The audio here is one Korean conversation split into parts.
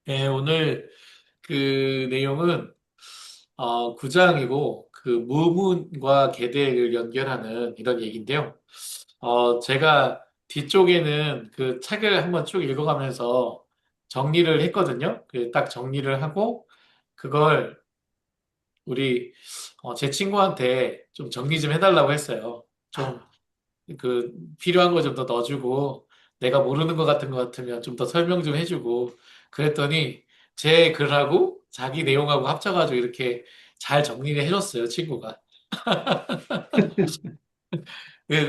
네, 오늘 그 내용은 구장이고 그 무문과 계대를 연결하는 이런 얘기인데요. 제가 뒤쪽에는 그 책을 한번 쭉 읽어가면서 정리를 했거든요. 그 딱 정리를 하고 그걸 우리 제 친구한테 좀 정리 좀 해달라고 했어요. 좀 그 필요한 거 좀 더 넣어주고 내가 모르는 것 같은 것 같으면 좀 더 설명 좀 해주고 그랬더니 제 글하고 자기 내용하고 합쳐가지고 이렇게 잘 정리를 해줬어요, 친구가.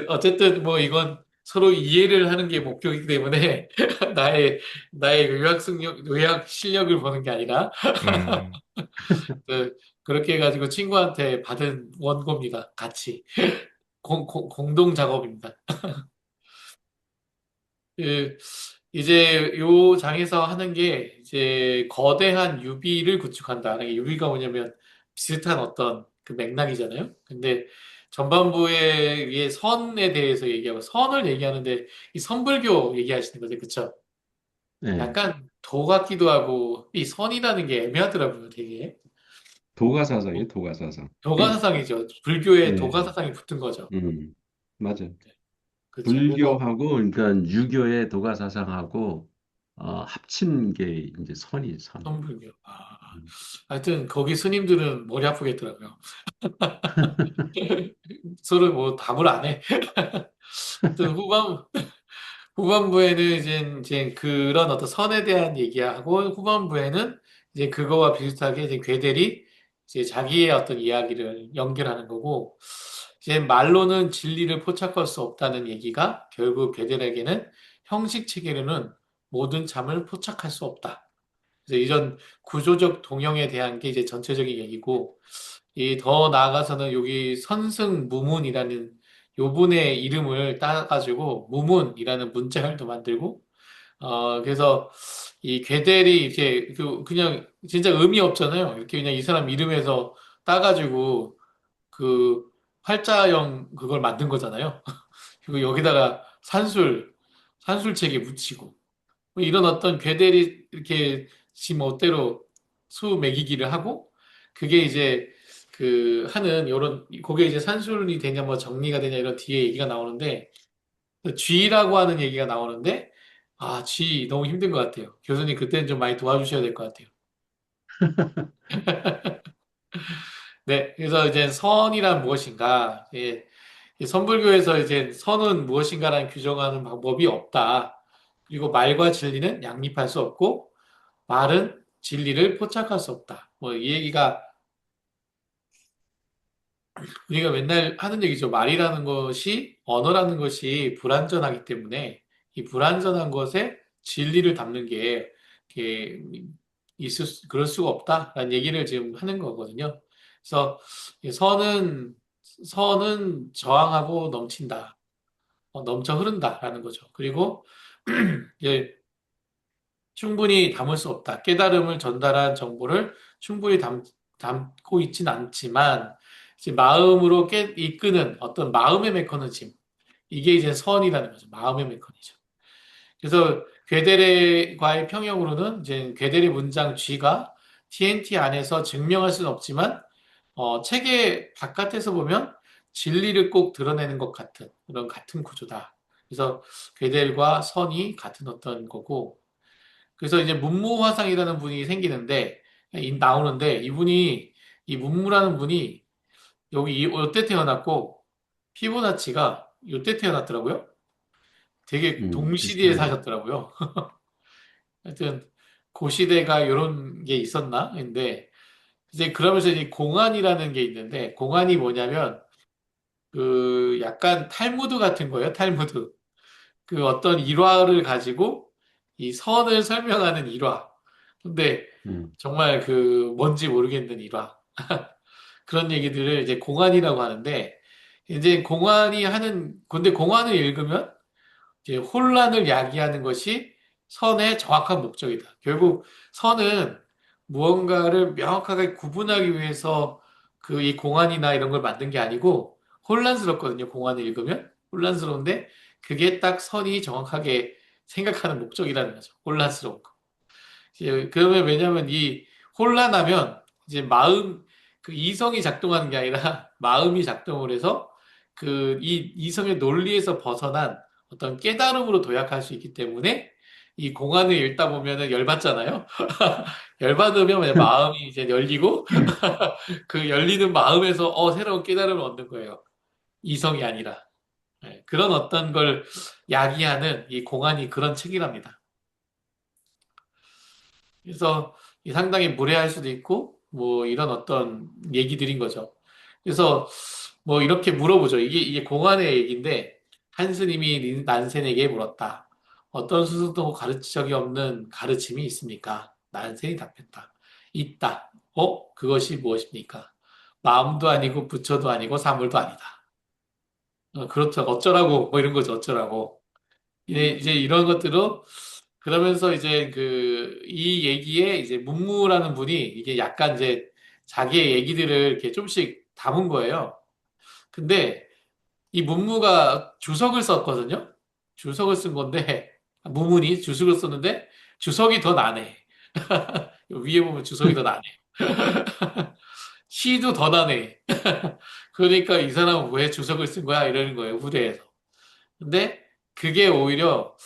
어쨌든 뭐 이건 서로 이해를 하는 게 목표이기 때문에 나의 요약 실력을 보는 게 아니라 아, 그렇게 해가지고 친구한테 받은 원고입니다. 같이 공동 작업입니다. 그 이제 요 장에서 하는 게 이제 거대한 유비를 구축한다. 이게 유비가 뭐냐면 비슷한 어떤 그 맥락이잖아요. 근데 전반부의 이 선에 대해서 얘기하고 선을 얘기하는데 이 선불교 얘기하시는 거죠. 그쵸? 네. 약간 도 같기도 하고 이 선이라는 게 애매하더라고요. 되게. 도가사상이에요, 도가사상. 도가사상이죠. 불교에 네. 도가사상이 붙은 거죠. 맞아. 그렇죠. 그래서 불교하고, 그러니까 유교의 도가사상하고, 합친 게 이제 선이 선. 선불교. 음. 하여튼 거기 스님들은 머리 아프겠더라고요. 서로 뭐 답을 안 해. 또 후반부에는 이제 그런 어떤 선에 대한 얘기하고 후반부에는 이제 그거와 비슷하게 이제 괴델이 이제 자기의 어떤 이야기를 연결하는 거고 이제 말로는 진리를 포착할 수 없다는 얘기가 결국 괴델에게는 형식 체계로는 모든 참을 포착할 수 없다. 그래서 이런 구조적 동형에 대한 게 이제 전체적인 얘기고 이 더 나아가서는 여기 선승무문이라는 요 분의 이름을 따가지고 무문이라는 문자열도 만들고 그래서 이 괴델이 이렇게 그냥 진짜 의미 없잖아요. 이렇게 그냥 이 사람 이름에서 따가지고 그 활자형 그걸 만든 거잖아요. 그리고 여기다가 산술책에 묻히고 뭐 이런 어떤 괴델이 이렇게 지 멋대로 수 매기기를 하고 그게 이제 그 하는 요런 그게 이제 산술이 되냐 뭐 정리가 되냐 이런 뒤에 얘기가 나오는데 그 쥐라고 하는 얘기가 나오는데 쥐 너무 힘든 것 같아요. 교수님 그때는 좀 많이 도와주셔야 될 것 같아요. 네, 그래서 이제 선이란 무엇인가? 이 선불교에서 이제 선은 무엇인가라는 규정하는 방법이 없다. 그리고 말과 진리는 양립할 수 없고 말은 진리를 포착할 수 없다. 뭐 이 얘기가 우리가 맨날 하는 얘기죠. 말이라는 것이 언어라는 것이 불완전하기 때문에 이 불완전한 것에 진리를 담는 게 이렇게 그럴 수가 없다라는 얘기를 지금 하는 거거든요. 그래서 이 선은 저항하고 넘친다. 넘쳐 흐른다라는 거죠. 그리고 이제 충분히 담을 수 없다. 깨달음을 전달한 정보를 충분히 담고 있진 않지만, 이제 마음으로 이끄는 어떤 마음의 메커니즘. 이게 이제 선이라는 거죠. 마음의 메커니즘. 그래서 괴데레과의 평형으로는 이제 괴데레 문장 G가 TNT 안에서 증명할 수는 없지만, 책의 바깥에서 보면 진리를 꼭 드러내는 것 같은 그런 같은 구조다. 그래서 괴델과 선이 같은 어떤 거고, 그래서 이제 문무화상이라는 분이 생기는데 나오는데 이분이 이 문무라는 분이 여기 이때 태어났고 피보나치가 이때 태어났더라고요. 되게 동시대에 비슷하네. 사셨더라고요. 하여튼 고시대가 이런 게 있었나? 근데 이제 그러면서 이제 공안이라는 게 있는데 공안이 뭐냐면 그 약간 탈무드 같은 거예요. 탈무드. 그 어떤 일화를 가지고 이 선을 설명하는 일화. 근데 음, 정말 그 뭔지 모르겠는 일화. 그런 얘기들을 이제 공안이라고 하는데 이제 근데 공안을 읽으면 이제 혼란을 야기하는 것이 선의 정확한 목적이다. 결국 선은 무언가를 명확하게 구분하기 위해서 그 이 공안이나 이런 걸 만든 게 아니고 혼란스럽거든요. 공안을 읽으면 혼란스러운데 그게 딱 선이 정확하게 생각하는 목적이라는 거죠. 혼란스러운 거. 이제 그러면 왜냐면 이 혼란하면 이제 그 이성이 작동하는 게 아니라 마음이 작동을 해서 그 이 이성의 논리에서 벗어난 어떤 깨달음으로 도약할 수 있기 때문에 이 공안을 읽다 보면은 열받잖아요. 열받으면 그냥 마음이 이제 열리고 그 열리는 마음에서 새로운 깨달음을 얻는 거예요. 이성이 아니라. 네, 그런 어떤 걸 야기하는 이 공안이 그런 책이랍니다. 그래서 상당히 무례할 수도 있고, 뭐 이런 어떤 얘기들인 거죠. 그래서 뭐 이렇게 물어보죠. 이게 공안의 얘기인데, 한 스님이 난센에게 물었다. 어떤 스승도 가르친 적이 없는 가르침이 있습니까? 난센이 답했다. 있다. 그것이 무엇입니까? 마음도 아니고 부처도 아니고 사물도 아니다. 그렇죠. 어쩌라고, 뭐 이런 거죠. 어쩌라고. 이제 이런 것들은 그러면서 이제 이 얘기에 이제 문무라는 분이 이게 약간 이제 자기의 얘기들을 이렇게 좀씩 담은 거예요. 근데 이 문무가 주석을 썼거든요. 주석을 쓴 건데, 무문이 주석을 썼는데, 주석이 더 나네. 위에 보면 주석이 더 나네. 시도 더 나네. 그러니까 이 사람은 왜 주석을 쓴 거야? 이러는 거예요, 후대에서. 근데 그게 오히려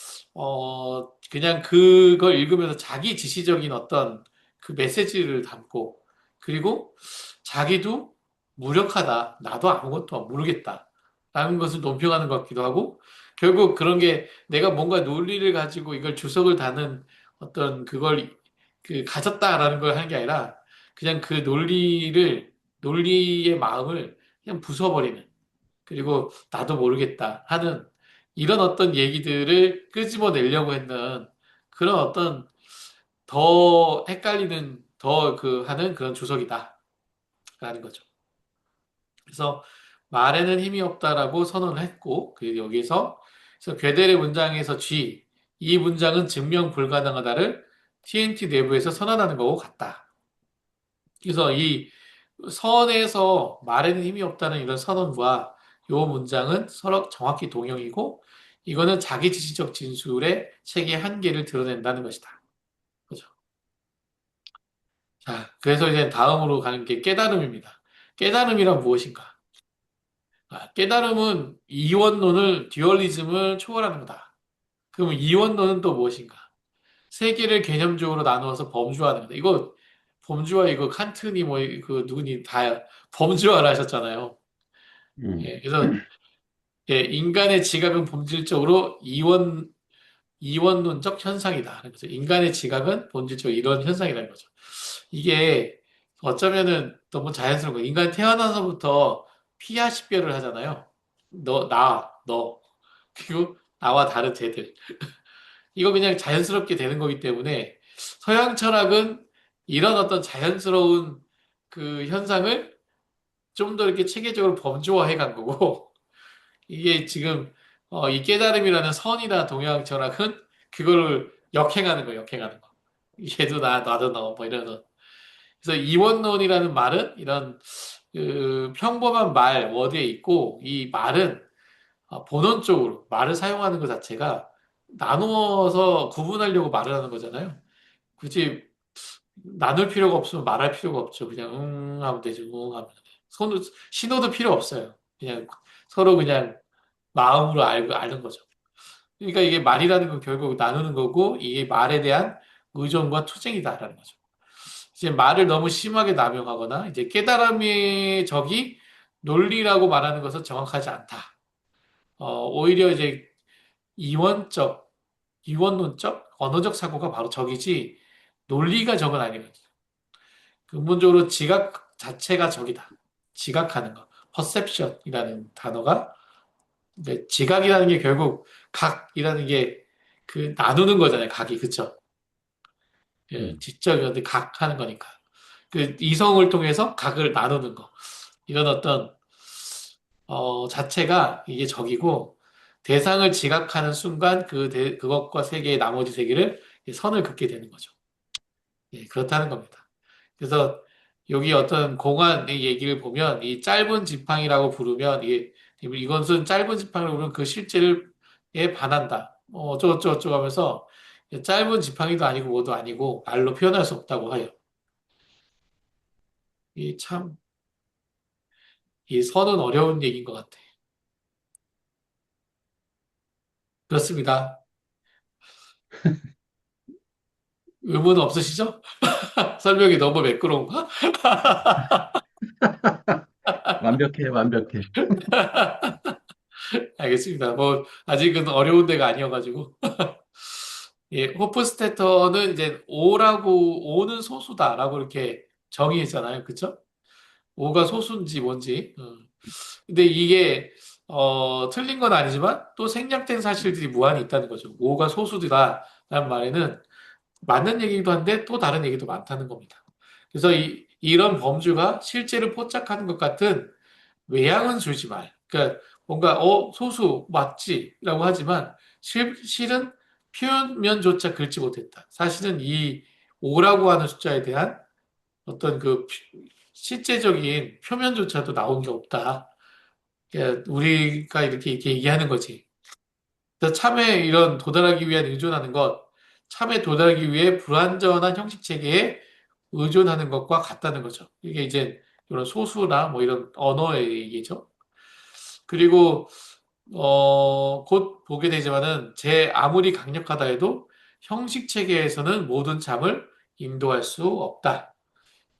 그냥 그걸 읽으면서 자기 지시적인 어떤 그 메시지를 담고 그리고 자기도 무력하다. 나도 아무것도 모르겠다. 라는 것을 논평하는 것 같기도 하고 결국 그런 게 내가 뭔가 논리를 가지고 이걸 주석을 다는 어떤 그걸 가졌다라는 걸 하는 게 아니라 그냥 그 논리의 마음을 그냥 부숴버리는 그리고 나도 모르겠다 하는 이런 어떤 얘기들을 끄집어내려고 했는 그런 어떤 더 헷갈리는 더 하는 그런 주석이다라는 거죠. 그래서 말에는 힘이 없다라고 선언을 했고 그 여기서 그래서 괴델의 문장에서 이 문장은 증명 불가능하다를 TNT 내부에서 선언하는 거고 같다. 그래서 이 선에서 말에는 힘이 없다는 이런 선언과 요 문장은 서로 정확히 동형이고 이거는 자기 지시적 진술의 책의 한계를 드러낸다는 것이다. 그죠? 자, 그래서 이제 다음으로 가는 게 깨달음입니다. 깨달음이란 무엇인가? 깨달음은 이원론을, 듀얼리즘을 초월하는 거다. 그러면 이원론은 또 무엇인가? 세계를 개념적으로 나누어서 범주화하는 거다. 이거 범주화 이거 칸트니 뭐 그 누구니 다 범주화를 하셨잖아요. 음, 예, 그래서 인간의 지각은 본질적으로 이원론적 현상이다. 그래서 인간의 지각은 본질적으로 이런 현상이라는 거죠. 이게 어쩌면은 너무 자연스러운 거예요. 인간이 태어나서부터 피하 식별을 하잖아요. 너. 그리고 나와 다른 쟤들. 이거 그냥 자연스럽게 되는 거기 때문에 서양 철학은 이런 어떤 자연스러운 그 현상을 좀 더 이렇게 체계적으로 범주화해 간 거고 이게 지금 이 깨달음이라는 선이나 동양 철학은 그거를 역행하는 거예요. 역행하는 거. 얘도 나도 너, 뭐 이런. 그래서 이원론이라는 말은 이런 평범한 말 워드에 있고 이 말은 본원적으로 말을 사용하는 것 자체가 나누어서 구분하려고 말을 하는 거잖아요. 굳이 나눌 필요가 없으면 말할 필요가 없죠. 그냥 하면 되죠. 하면 신호도 필요 없어요. 그냥 서로 그냥 마음으로 알고 아는 거죠. 그러니까 이게 말이라는 건 결국 나누는 거고 이게 말에 대한 의존과 투쟁이다라는 거죠. 이제 말을 너무 심하게 남용하거나 이제 깨달음의 적이 논리라고 말하는 것은 정확하지 않다. 오히려 이제 이원적, 이원론적, 언어적 사고가 바로 적이지 논리가 적은 아니거든요. 근본적으로 지각 자체가 적이다. 지각하는 거. perception이라는 단어가 이제 지각이라는 게 결국 각이라는 게 나누는 거잖아요. 각이 그쵸? 음, 지적이었는데 각 하는 거니까. 그 이성을 통해서 각을 나누는 거. 이런 어떤 자체가 이게 적이고 대상을 지각하는 순간 그것과 세계의 나머지 세계를 선을 긋게 되는 거죠. 그렇다는 겁니다. 그래서 여기 어떤 공안의 얘기를 보면 이 짧은 지팡이라고 부르면 이것은 짧은 지팡이라고 부르면 그 실제를 반한다. 어쩌고저쩌고 하면서 짧은 지팡이도 아니고 뭐도 아니고 말로 표현할 수 없다고 하여. 이 참, 이 선은 어려운 얘기인 것 같아. 그렇습니다. 의문 없으시죠? 설명이 너무 매끄러운가? 완벽해, 완벽해. 알겠습니다. 뭐, 아직은 어려운 데가 아니어가지고. 예, 호프스테터는 이제 오는 소수다라고 이렇게 정의했잖아요. 그쵸? 오가 소수인지 뭔지. 근데 이게, 틀린 건 아니지만 또 생략된 사실들이 무한히 있다는 거죠. 오가 소수다라는 말에는 맞는 얘기도 한데 또 다른 얘기도 많다는 겁니다. 그래서 이런 범주가 실제를 포착하는 것 같은 외양은 주지 말. 그러니까 뭔가 소수 맞지라고 하지만 실은 표현면조차 긁지 못했다. 사실은 이 5라고 하는 숫자에 대한 어떤 그 실제적인 표면조차도 나온 게 없다. 그러니까 우리가 이렇게 얘기하는 거지. 그래서 참에 이런 도달하기 위한 의존하는 것, 참에 도달하기 위해 불완전한 형식 체계에 의존하는 것과 같다는 거죠. 이게 이제 이런 소수나 뭐 이런 언어의 얘기죠. 그리고 곧 보게 되지만은 제 아무리 강력하다 해도 형식 체계에서는 모든 참을 인도할 수 없다.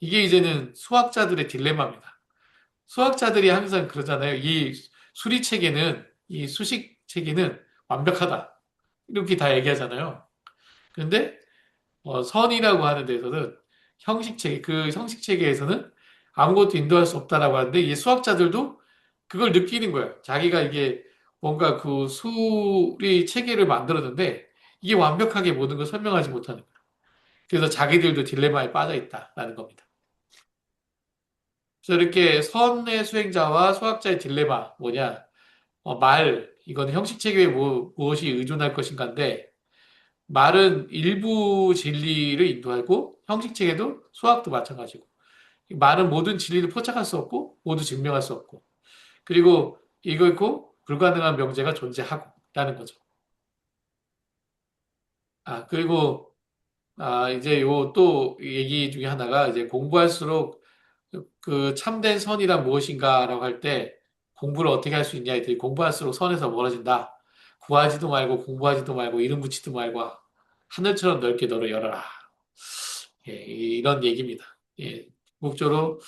이게 이제는 수학자들의 딜레마입니다. 수학자들이 항상 그러잖아요. 이 수리 체계는 이 수식 체계는 완벽하다. 이렇게 다 얘기하잖아요. 그런데 선이라고 하는 데서는 형식 체계, 그 형식 체계에서는 아무것도 인도할 수 없다라고 하는데 이 수학자들도 그걸 느끼는 거예요. 자기가 이게 뭔가 그 수리 체계를 만들었는데 이게 완벽하게 모든 걸 설명하지 못하는 거예요. 그래서 자기들도 딜레마에 빠져 있다라는 겁니다. 그래서 이렇게 선의 수행자와 수학자의 딜레마 뭐냐? 이거는 형식 체계에 무엇이 의존할 것인가인데 말은 일부 진리를 인도하고 형식 체계도 수학도 마찬가지고 말은 모든 진리를 포착할 수 없고 모두 증명할 수 없고 그리고 이거 있고 불가능한 명제가 존재하고 라는 거죠. 그리고 이제 요 또 얘기 중에 하나가 이제 공부할수록 그 참된 선이란 무엇인가라고 할 때 공부를 어떻게 할 수 있냐 했더니 공부할수록 선에서 멀어진다. 구하지도 말고 공부하지도 말고 이름 붙이지도 말고 하늘처럼 넓게 너를 열어라. 예, 이런 얘기입니다. 예, 궁극적으로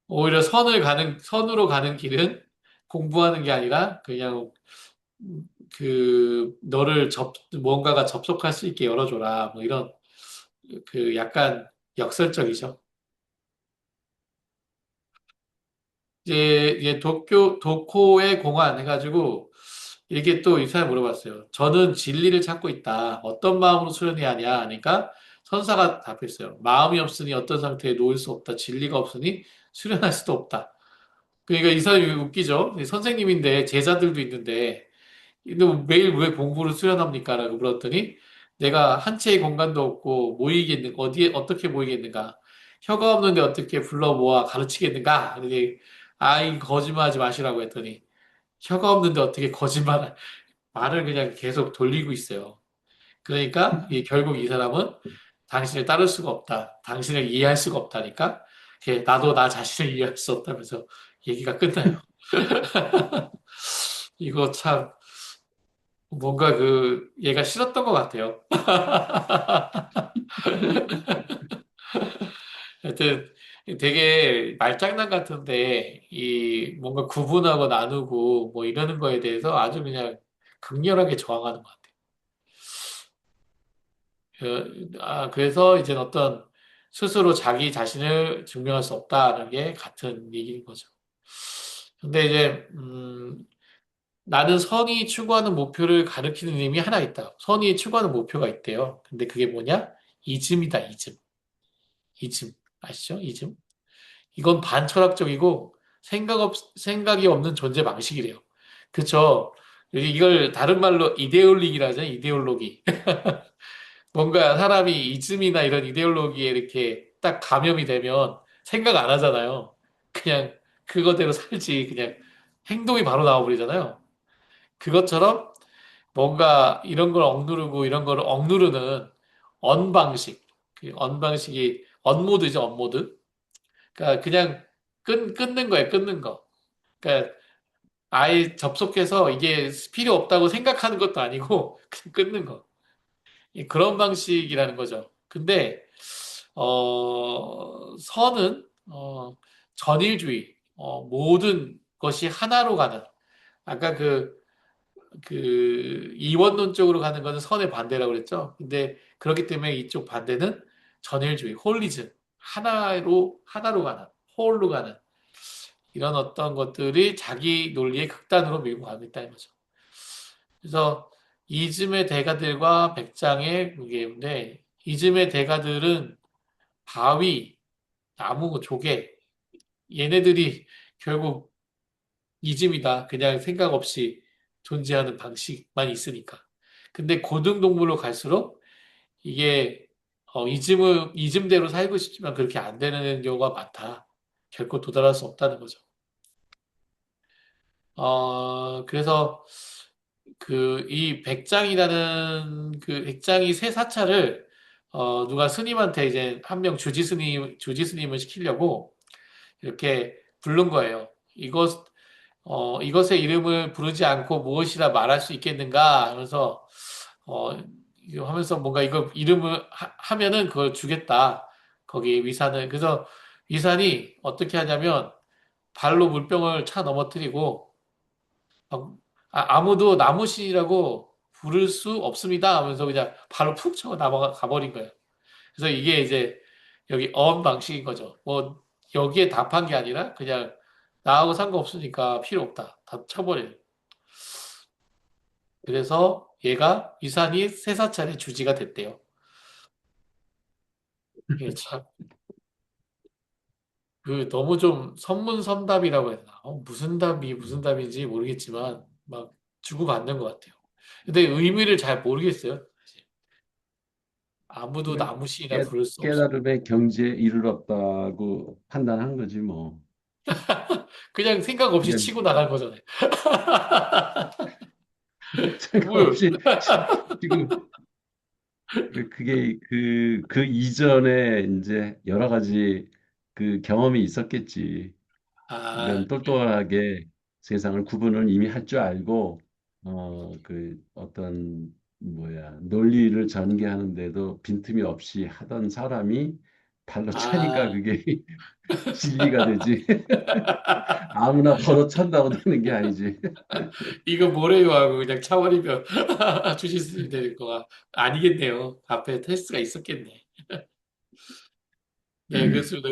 오히려 선으로 가는 길은 공부하는 게 아니라 그냥 뭔가가 접속할 수 있게 열어줘라. 뭐 이런 그 약간 역설적이죠. 이제 도코의 공안 해가지고 이게 또 이 사람이 물어봤어요. 저는 진리를 찾고 있다. 어떤 마음으로 수련해야 하냐? 하니까 선사가 답했어요. 마음이 없으니 어떤 상태에 놓일 수 없다. 진리가 없으니 수련할 수도 없다. 그러니까 이 사람이 웃기죠. 선생님인데 제자들도 있는데 근데 매일 왜 공부를 수련합니까? 라고 물었더니 내가 한 채의 공간도 없고 어디에 어떻게 모이겠는가? 혀가 없는데 어떻게 불러 모아 가르치겠는가? 그러니 아이 거짓말하지 마시라고 했더니 혀가 없는데 어떻게 말을 그냥 계속 돌리고 있어요. 그러니까 결국 이 사람은 당신을 따를 수가 없다. 당신을 이해할 수가 없다니까. 나도 나 자신을 이해할 수 없다면서 얘기가 끝나요. 이거 참 뭔가 얘가 싫었던 것 같아요. 하여튼 되게 말장난 같은데 뭔가 구분하고 나누고 뭐 이러는 거에 대해서 아주 그냥 극렬하게 저항하는 것 같아요. 그래서 이제 어떤 스스로 자기 자신을 증명할 수 없다는 게 같은 얘기인 거죠. 근데 이제 나는 선이 추구하는 목표를 가리키는 의미 하나 있다. 선이 추구하는 목표가 있대요. 근데 그게 뭐냐? 이즘이다, 이즘. 이즘. 아시죠? 이즘. 이건 반철학적이고 생각이 없는 존재 방식이래요. 그쵸? 이걸 다른 말로 이데올리기라 하잖아요. 이데올로기. 뭔가 사람이 이즘이나 이런 이데올로기에 이렇게 딱 감염이 되면 생각 안 하잖아요. 그냥 그거대로 살지. 그냥 행동이 바로 나와버리잖아요. 그것처럼 뭔가 이런 걸 억누르고 이런 걸 억누르는 언 방식. 그 언 방식이 언 모드죠, 언 모드. 그러니까 그냥 끊는 거예요, 끊는 거. 그러니까 아예 접속해서 이게 필요 없다고 생각하는 것도 아니고 그냥 끊는 거. 그런 방식이라는 거죠. 근데 선은 전일주의, 모든 것이 하나로 가는. 아까 그 이원론 쪽으로 가는 거는 선의 반대라고 그랬죠. 근데 그렇기 때문에 이쪽 반대는 전일주의, 홀리즘, 하나로 가는, 홀로 가는 이런 어떤 것들이 자기 논리의 극단으로 밀고 가고 있다 이 거죠. 그래서 이즘의 대가들과 백장의 그게인데 이즘의 대가들은 바위, 나무, 조개 얘네들이 결국 이즘이다. 그냥 생각 없이 존재하는 방식만 있으니까. 근데 고등동물로 갈수록 이게 이즘대로 살고 싶지만 그렇게 안 되는 경우가 많다. 결코 도달할 수 없다는 거죠. 그래서 이 그 백장이 새 사찰을 누가 스님한테 이제 한 명 주지 스님을 시키려고 이렇게 부른 거예요. 이것의 이름을 부르지 않고 무엇이라 말할 수 있겠는가 하면서 어, 이거 하면서 뭔가 이거 이름을 하면은 그걸 주겠다. 거기 위산을. 그래서 위산이 어떻게 하냐면 발로 물병을 차 넘어뜨리고 아무도 나무신이라고 부를 수 없습니다 하면서 그냥 발로 푹 쳐고 나가 가버린 거예요. 그래서 이게 이제 여기 어원 방식인 거죠. 뭐 여기에 답한 게 아니라 그냥 나하고 상관없으니까 필요 없다. 다 쳐버려요. 그래서 얘가 위산이 쇠사찰의 주지가 됐대요. 이게 참, 너무 좀 선문선답이라고 해야 되나? 무슨 답인지 모르겠지만 막 주고받는 것 같아요. 근데 의미를 잘 모르겠어요. 사실. 아무도 그냥 나무신이라 부를 수 없어. 깨달음의 경지에 이르렀다고 판단한 거지 뭐. 그냥 생각 없이 그냥 치고 나간 거잖아요. 생각 뭘? 없이 지금 그게 그 이전에 이제 여러 가지 그 경험이 있었겠지. 아, 이런 똘똘하게 세상을 구분을 이미 할 줄 알고 그 어떤 뭐야 논리를 전개하는데도 빈틈이 없이 하던 사람이 발로 차니까 아, 그게 진리가 되지. 아무나 바로 찬다고 되는 게 아니지. 이거 뭐래요 하고 그냥 차버리면 주실 수 있는 거가 아니겠네요. 앞에 테스트가 있었겠네. 네, 그렇습니다.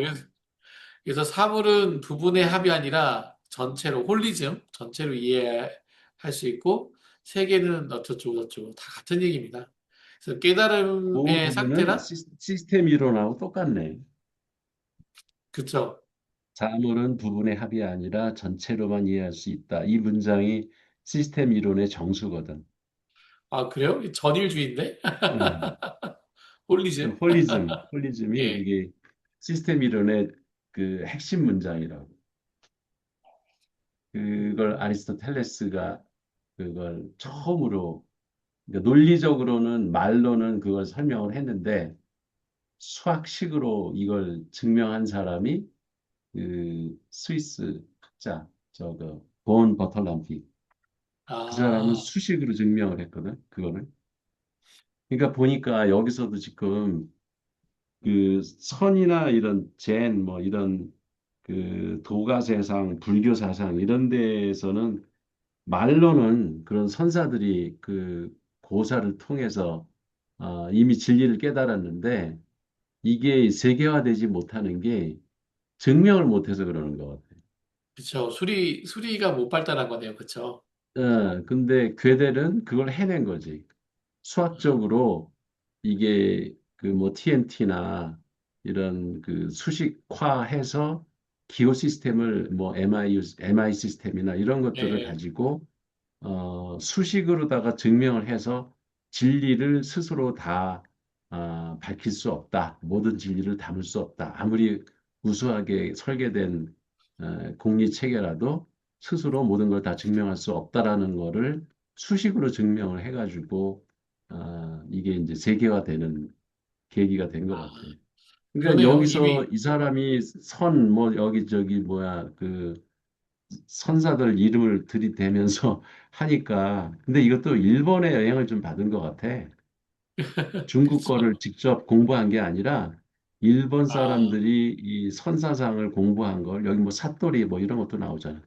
그래서 사물은 부분의 합이 아니라 전체로, 홀리즘, 전체로 이해할 수 있고, 세계는 어쩌고 저쩌고 다 같은 얘기입니다. 그래서 그 깨달음의 부분은 상태란, 시스템 이론하고 똑같네. 그쵸. 사물은 부분의 합이 아니라 전체로만 이해할 수 있다. 이 문장이 시스템 이론의 정수거든. 아, 그래요? 전일주의인데? 음. 그 홀리즘? 홀리즘이 예. 이게 시스템 이론의 그 핵심 문장이라고. 그걸 아리스토텔레스가 그걸 처음으로 그러니까 논리적으로는 말로는 그걸 설명을 했는데 수학식으로 이걸 증명한 사람이 그 스위스 학자 저거 본 버털람피 그 사람은 아, 수식으로 증명을 했거든 그거를. 그러니까 보니까 여기서도 지금 그 선이나 이런 젠 뭐 이런 그 도가 세상, 불교 사상 이런 데에서는 말로는 그런 선사들이 그 고사를 통해서 이미 진리를 깨달았는데 이게 세계화되지 못하는 게 증명을 못해서 그러는 것 같아요. 그쵸. 수리가 못 발달한 거네요. 그쵸. 근데 괴델은 그걸 해낸 거지. 수학적으로 이게 그 뭐 TNT나 이런 그 수식화해서 기호 시스템을 뭐 MI 시스템이나 이런 것들을 예, 가지고 수식으로다가 증명을 해서 진리를 스스로 다 밝힐 수 없다. 모든 진리를 담을 수 없다. 아무리 우수하게 설계된 공리 체계라도 스스로 모든 걸 다 증명할 수 없다라는 거를 수식으로 증명을 해가지고 이게 이제 세계화되는 계기가 된 것 아, 같아. 그러니까 그러네요. 여기서 이미, 이 사람이 선 뭐 여기 저기 뭐야 그 선사들 이름을 들이대면서 하니까 근데 이것도 일본의 영향을 좀 받은 것 같아. 중국 거를 그쵸. 직접 공부한 게 아니라 일본 아, 사람들이 이 선사상을 공부한 걸 여기 뭐 사또리 뭐 이런 것도 나오잖아.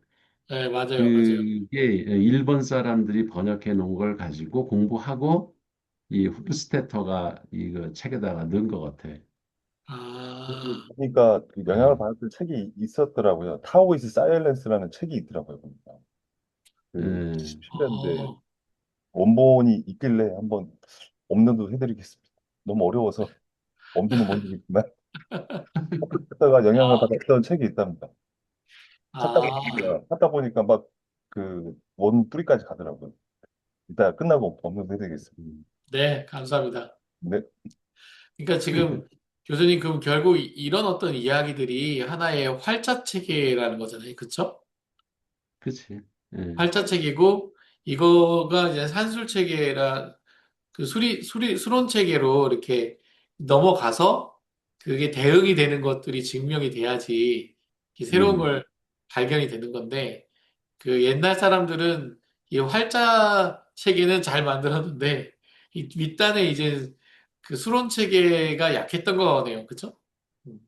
네, 맞아요, 맞아요. 그게 일본 사람들이 번역해 놓은 걸 가지고 공부하고 이 후프스테터가 이거 책에다가 넣은 것 같아. 아, 그러니까 그 영향을 음, 받았던 책이 있었더라고요. 타오 이즈 사일런스라는 책이 있더라고요. 보니까. 그 음, 97년대 어, 원본이 있길래 한번 업로드 해드리겠습니다. 너무 어려워서 엄두는 못 내겠지만 찾다가 영향을 아, 받았던 책이 있답니다. 아, 찾다 보니까 막 그 원 뿌리까지 가더라고요. 이따 끝나고 업로드 해드리겠습니다. 음. 네, 감사합니다. 네, 그러니까 지금 교수님 그럼 결국 이런 어떤 이야기들이 하나의 활자 체계라는 거잖아요. 그쵸? 그치. 예. 활자 체계고 이거가 이제 산술 체계라 그 수론 체계로 이렇게 넘어가서 그게 대응이 되는 것들이 증명이 돼야지 이 새로운 음. 걸 발견이 되는 건데 그 옛날 사람들은 이 활자 체계는 잘 만들었는데 이 윗단에 이제 그 수론 체계가 약했던 거네요. 그쵸? 음,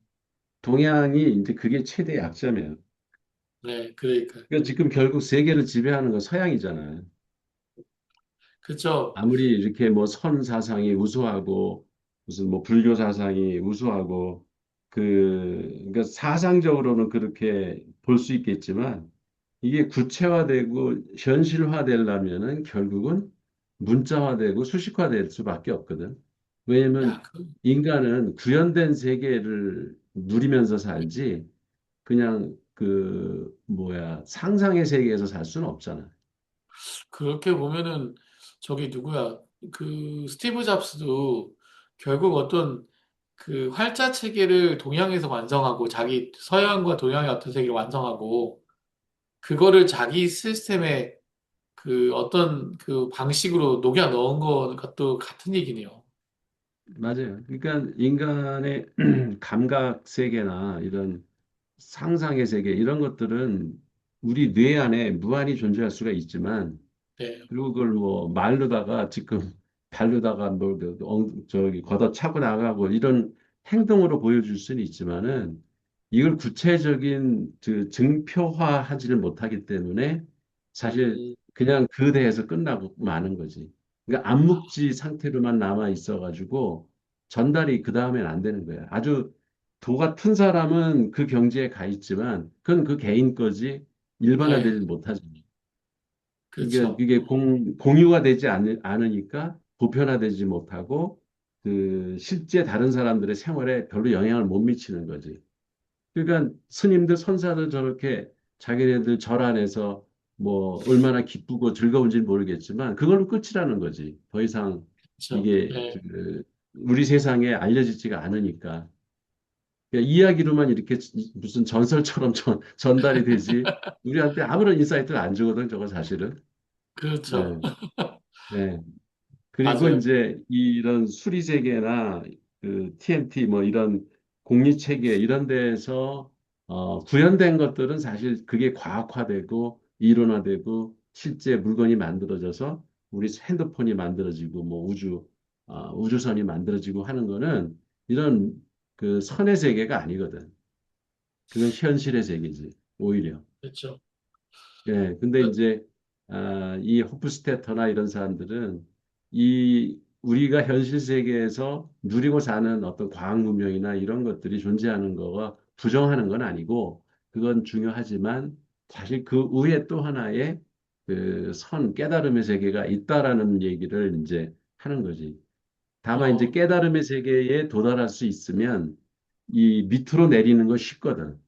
동양이 이제 그게 최대 약점이에요. 네, 그러니까. 그러니까 지금 결국 세계를 지배하는 건 서양이잖아요. 그쵸? 아무리 이렇게 뭐 선 사상이 우수하고 무슨 뭐 불교 사상이 우수하고 그러니까 사상적으로는 그렇게 볼 수 있겠지만 이게 구체화되고 현실화되려면은 결국은 문자화되고 수식화될 수밖에 없거든. 왜냐면 야, 그, 인간은 구현된 세계를 누리면서 살지 그냥 그 뭐야 상상의 세계에서 살 수는 없잖아. 그렇게 보면은 저기 누구야? 그 스티브 잡스도 결국 어떤 그 활자 체계를 동양에서 완성하고 자기 서양과 동양의 어떤 세계를 완성하고 그거를 자기 시스템에 그 어떤 그 방식으로 녹여 넣은 것도 같은 얘기네요. 맞아요. 그러니까 인간의 감각 세계나 이런 상상의 세계 이런 것들은 우리 뇌 안에 무한히 존재할 수가 있지만 네. 그리고 그걸 뭐 말로다가 지금 발로다가 뭘 저기 걷어차고 나가고 이런 행동으로 보여줄 수는 있지만은 이걸 구체적인 그 증표화하지를 못하기 때문에 사실 음, 그냥 그 대에서 끝나고 마는 거지. 그러니까 암묵지 상태로만 남아 있어가지고 전달이 그 다음엔 안 되는 거야. 아주 도 같은 사람은 그 경지에 가 있지만 그건 그 개인 거지 네. 일반화되지 못하지. 이게, 그렇죠. 이게 공유가 되지 않으니까 보편화되지 못하고 그 실제 다른 사람들의 생활에 별로 영향을 못 미치는 거지. 그러니까 스님들, 선사들 저렇게 자기네들 절 안에서 뭐 얼마나 기쁘고 즐거운지 모르겠지만 그걸로 끝이라는 거지. 더 이상 그렇죠. 이게 네. 그 우리 세상에 알려지지가 않으니까. 그러니까 이야기로만 이렇게 무슨 전설처럼 전달이 되지. 우리한테 아무런 인사이트를 안 주거든, 저거 사실은. 그렇죠. 네. 네. 그리고 맞아요. 이제 이런 수리세계나 그 TMT 뭐 이런 공리체계 이런 데에서 구현된 것들은 사실 그게 과학화되고 이론화되고 실제 물건이 만들어져서 우리 핸드폰이 만들어지고 뭐 우주선이 만들어지고 하는 거는 이런 그 선의 세계가 아니거든. 그건 현실의 세계지, 오히려. 그렇죠. 근데 그- 이제, 이 호프스테터나 이런 사람들은 이 우리가 현실 세계에서 누리고 사는 어떤 과학 문명이나 이런 것들이 존재하는 거가 부정하는 건 아니고, 그건 중요하지만, 사실 그 위에 또 하나의 그 깨달음의 세계가 있다라는 얘기를 이제 하는 거지. 다만 이제 어, 깨달음의 세계에 도달할 수 있으면 이 밑으로 내리는 거 쉽거든.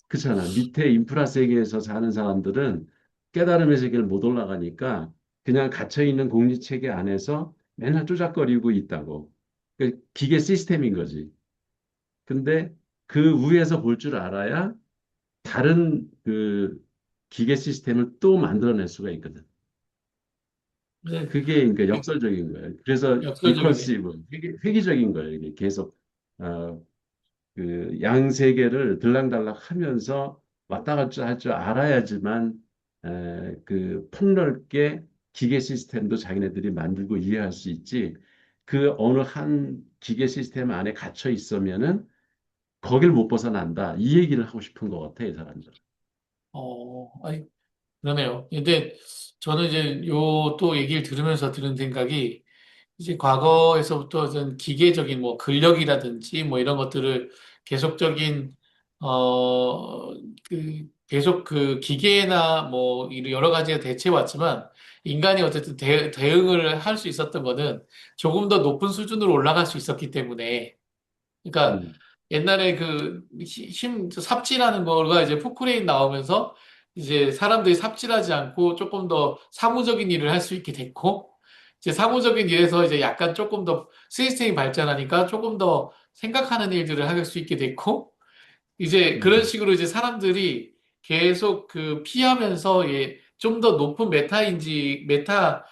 그렇잖아. 밑에 인프라 세계에서 사는 사람들은 깨달음의 세계를 못 올라가니까 그냥 갇혀있는 공리체계 안에서 맨날 쪼작거리고 있다고. 그 기계 시스템인 거지. 근데 그 위에서 볼 줄 알아야 다른 그 기계 시스템을 또 만들어낼 수가 있거든. 네, 그게 그러니까 역설적인 거예요. 그래서 역설적이네. 리커시브, 획기적인 거예요. 이게 계속 어, 그 양세계를 들락달락 하면서 왔다 갔다 할 줄 알아야지만 그 폭넓게 기계 시스템도 자기네들이 만들고 이해할 수 있지. 그 어느 한 기계 시스템 안에 갇혀 있으면은 거길 못 벗어난다. 이 얘기를 하고 싶은 것 같아, 이 사람들. 아니, 그러네요. 근데 저는 이제 요 또 얘기를 들으면서 드는 생각이 이제 과거에서부터 전 기계적인 뭐 근력이라든지 뭐 이런 것들을 계속적인 어 계속 그 기계나 뭐 이런 여러 가지가 대체해 왔지만 인간이 어쨌든 대응을 할 수 있었던 거는 조금 더 높은 수준으로 올라갈 수 있었기 때문에 그러니까 음, 옛날에 그 삽질하는 거가 이제 포크레인 나오면서 이제 사람들이 삽질하지 않고 조금 더 사무적인 일을 할 수 있게 됐고 이제 사무적인 일에서 이제 약간 조금 더 시스템이 발전하니까 조금 더 생각하는 일들을 할 수 있게 됐고 이제 그런 음, 식으로 이제 사람들이 계속 그 피하면서 예, 좀 더 높은 메타가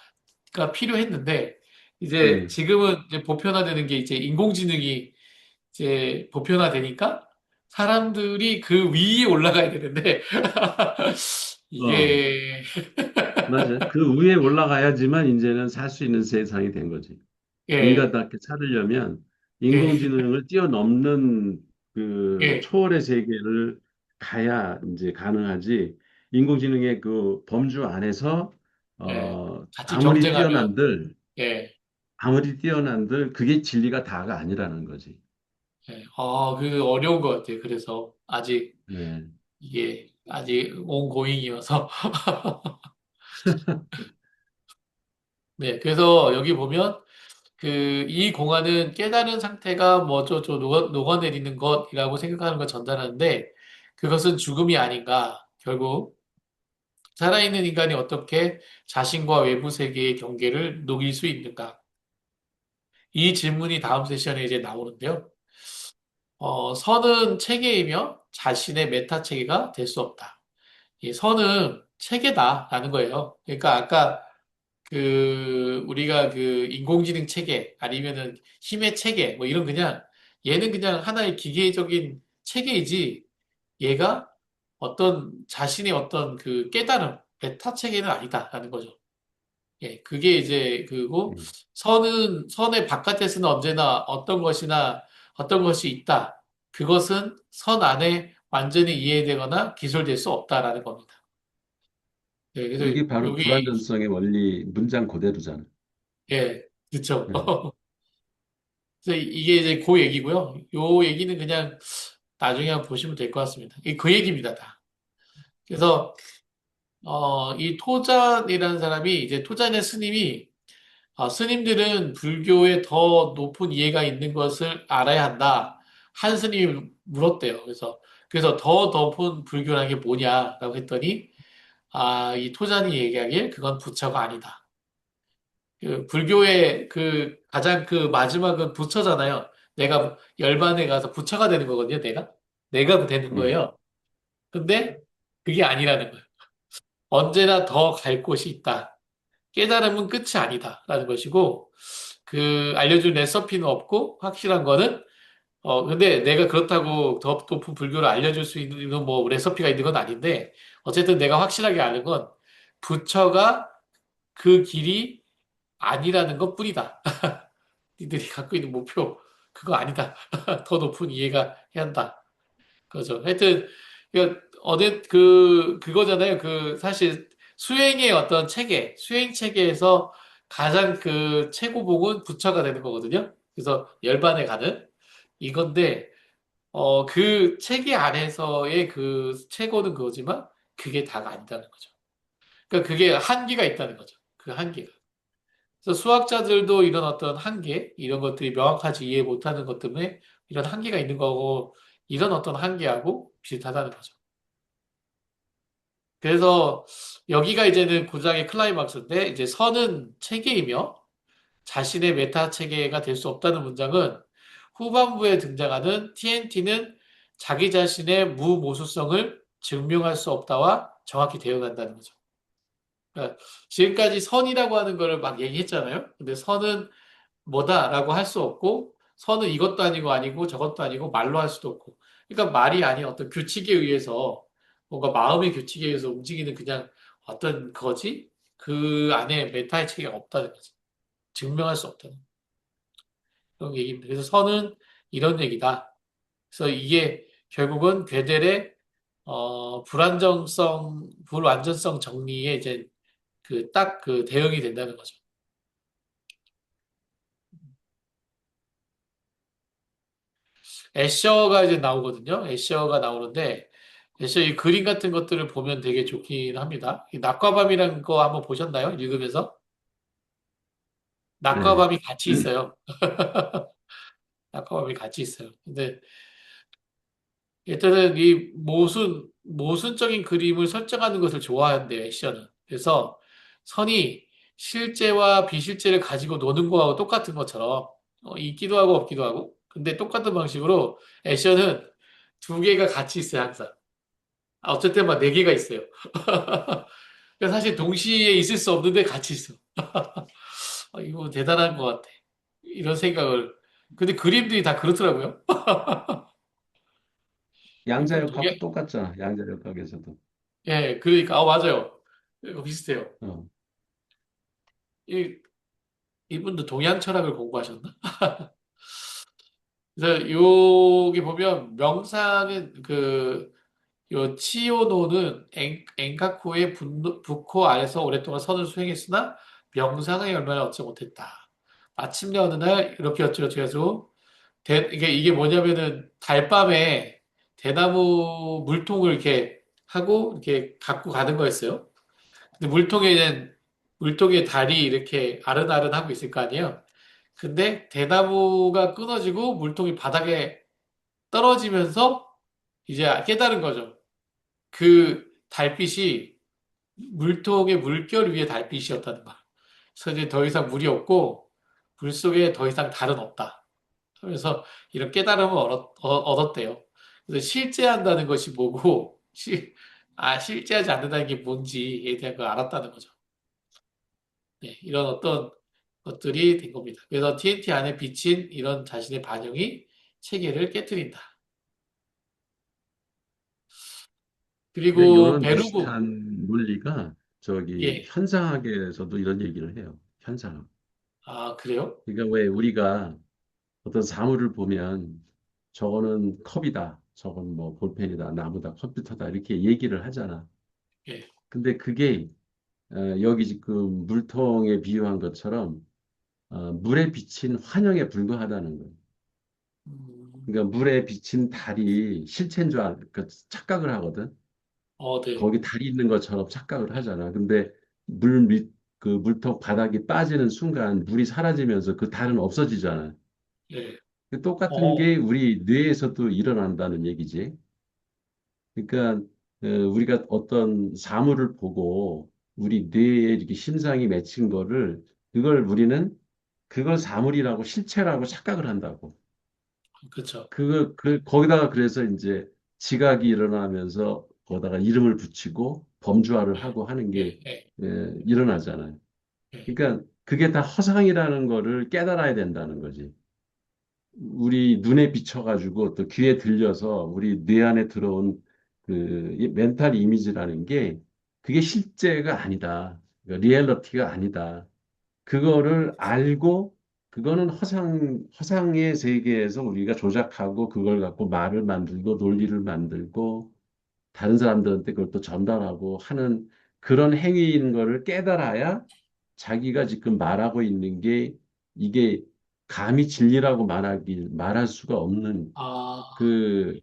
필요했는데 이제 음. 지금은 이제 보편화되는 게 이제 인공지능이 이제 보편화되니까 사람들이 그 위에 올라가야 되는데 어, 이게 맞아. 그 위에 올라가야지만 이제는 살 수 있는 세상이 된 거지. 예, 인간답게 살으려면 예, 인공지능을 뛰어넘는 그 예, 초월의 세계를 가야 이제 가능하지. 인공지능의 그 범주 안에서 예. 같이 아무리 경쟁하면 뛰어난들 예, 그게 진리가 다가 아니라는 거지. 예. 그 어려운 것 같아요. 그래서 아직 네. 이게 아직 온고잉이어서 네, 그래서 여기 보면 그 이 공안은 깨달은 상태가 뭐저저 녹아내리는 것이라고 생각하는 걸 전달하는데 그것은 죽음이 아닌가 결국 살아있는 인간이 어떻게 자신과 외부 세계의 경계를 녹일 수 있는가? 이 질문이 다음 세션에 이제 나오는데요. 선은 체계이며 자신의 메타 체계가 될 수 없다. 이 선은 체계다라는 거예요. 그러니까 아까 우리가 그 인공지능 체계 아니면은 힘의 체계 뭐 이런 그냥 얘는 그냥 하나의 기계적인 체계이지 얘가 어떤 자신의 어떤 그 깨달음, 메타 체계는 아니다라는 거죠. 예, 그게 이제 그리고 음. 선의 바깥에서는 언제나 어떤 것이 있다. 그것은 선 안에 완전히 이해되거나 기술될 수 없다라는 겁니다. 예, 그래서 이게 바로 여기 불완전성의 원리 문장 그대로잖아. 예, 그렇죠. 네. 그래서 이게 이제 그 얘기고요. 요 얘기는 그냥 나중에 한번 보시면 될 것 같습니다. 이게 그 얘기입니다, 다. 그래서 이 토잔이라는 사람이 이제 토잔의 스님이 스님들은 불교에 더 높은 이해가 있는 것을 알아야 한다. 한 스님이 물었대요. 그래서 더 높은 불교라는 게 뭐냐라고 했더니 이 토잔이 얘기하길 그건 부처가 아니다. 그 불교의 그 가장 그 마지막은 부처잖아요. 내가 열반에 가서 부처가 되는 거거든요, 내가 되는 음. 거예요. 근데 그게 아니라는 거예요. 언제나 더 갈 곳이 있다. 깨달음은 끝이 아니다라는 것이고 알려준 레시피는 없고 확실한 거는 근데 내가 그렇다고 더 높은 불교를 알려줄 수 있는 뭐 레시피가 있는 건 아닌데 어쨌든 내가 확실하게 아는 건 부처가 그 길이 아니라는 것 뿐이다. 니들이 갖고 있는 목표 그거 아니다. 더 높은 이해가 해야 한다. 그죠. 하여튼 그거잖아요. 사실 수행의 어떤 체계, 수행 체계에서 가장 그 최고봉은 부처가 되는 거거든요. 그래서 열반에 가는 이건데 그 체계 안에서의 그 최고는 그거지만 그게 다가 아니다는 거죠. 그러니까 그게 한계가 있다는 거죠. 그 한계가. 그래서 수학자들도 이런 어떤 한계, 이런 것들이 명확하지 이해 못하는 것 때문에 이런 한계가 있는 거고, 이런 어떤 한계하고 비슷하다는 거죠. 그래서 여기가 이제는 구장의 클라이막스인데, 이제 선은 체계이며 자신의 메타 체계가 될 수 없다는 문장은 후반부에 등장하는 TNT는 자기 자신의 무모수성을 증명할 수 없다와 정확히 대응한다는 거죠. 그러니까 지금까지 선이라고 하는 거를 막 얘기했잖아요. 근데 선은 뭐다라고 할 수 없고, 선은 이것도 아니고 아니고 저것도 아니고 말로 할 수도 없고. 그러니까 말이 아닌 어떤 규칙에 의해서, 뭔가 마음의 규칙에 의해서 움직이는 그냥 어떤 거지? 그 안에 메타의 체계가 없다는 거지. 증명할 수 없다는 그런 얘기입니다. 그래서 선은 이런 얘기다. 그래서 이게 결국은 괴델의 불완전성 정리에 이제 그 딱 그 대응이 된다는 거죠. 애셔가 이제 나오거든요. 애셔가 나오는데 애셔 이 그림 같은 것들을 보면 되게 좋긴 합니다. 이 낮과 밤이라는 거 한번 보셨나요? 읽으면서 낮과 네. 밤이 같이 있어요. 낮과 밤이 같이 있어요. 근데 일단은 이 모순적인 그림을 설정하는 것을 좋아한대요, 액션은. 그래서 선이 실제와 비실제를 가지고 노는 거하고 똑같은 것처럼 있기도 하고 없기도 하고. 근데 똑같은 방식으로 액션은 두 개가 같이 있어요, 항상. 어쩔 땐 막 네 개가 있어요. 그러니까 사실 동시에 있을 수 없는데 같이 있어. 이거 대단한 것 같아. 이런 생각을. 근데 그림들이 다 그렇더라고요. 이건 양자역학도 동양, 똑같잖아. 양자역학에서도. 예, 그러니까, 맞아요. 이거 비슷해요. 어. 이, 이분도 동양 철학을 공부하셨나? 그래서 여기 보면 명상은 요 치요노는 엔카쿠의 부코 아래서 오랫동안 선을 수행했으나 명상의 열매를 얻지 못했다. 마침내 어느 날 이렇게 어찌어찌 해서 이게 뭐냐면은 달밤에 대나무 물통을 이렇게 하고 이렇게 갖고 가는 거였어요. 근데 물통에 달이 이렇게 아른아른하고 있을 거 아니에요. 근데 대나무가 끊어지고 물통이 바닥에 떨어지면서 이제 깨달은 거죠. 그 달빛이 물통의 물결 위에 달빛이었다는 말. 그래서 이제 더 이상 물이 없고 물 속에 더 이상 달은 없다. 그래서 이런 깨달음을 얻었대요. 그래서 실제한다는 것이 뭐고, 실제하지 않는다는 게 뭔지에 대한 걸 알았다는 거죠. 네, 이런 어떤 것들이 된 겁니다. 그래서 TNT 안에 비친 이런 자신의 반영이 체계를 깨뜨린다. 근데 그리고 이런 베르구, 비슷한 논리가 저기 예, 현상학에서도 이런 얘기를 해요. 현상학. 아, 그래요? 그러니까 왜 우리가 어떤 사물을 보면 저거는 컵이다, 저건 뭐 볼펜이다, 나무다, 컴퓨터다 이렇게 얘기를 하잖아. 예, 근데 그게 여기 지금 물통에 비유한 것처럼 물에 비친 환영에 불과하다는 거예요. 음, 그러니까 물에 비친 달이 실체인 줄 그 착각을 하거든. 네, 거기 달이 있는 것처럼 착각을 하잖아. 근데 물 밑, 그 물통 바닥이 빠지는 순간 물이 사라지면서 그 달은 없어지잖아. 예, 그 똑같은 어, 게 우리 뇌에서도 일어난다는 얘기지. 그러니까 우리가 어떤 사물을 보고 우리 뇌에 이렇게 심상이 맺힌 거를 그걸 우리는 그걸 사물이라고 실체라고 착각을 한다고. 그쵸. 거기다가 그래서 이제 지각이 일어나면서 거기다가 이름을 붙이고 범주화를 하고 하는 게 예, 예, 일어나잖아요. 예. 그러니까 그게 다 허상이라는 거를 깨달아야 된다는 거지. 우리 눈에 비춰가지고 또 귀에 들려서 우리 뇌 안에 들어온 이 멘탈 이미지라는 게 그게 실제가 아니다. 그러니까 리얼리티가 아니다. 그거를 알고 그거는 허상의 세계에서 우리가 조작하고 그걸 갖고 말을 만들고 논리를 만들고 다른 사람들한테 그걸 또 전달하고 하는 그런 행위인 거를 깨달아야 자기가 지금 말하고 있는 게 이게 감히 진리라고 말할 수가 없는 아, 그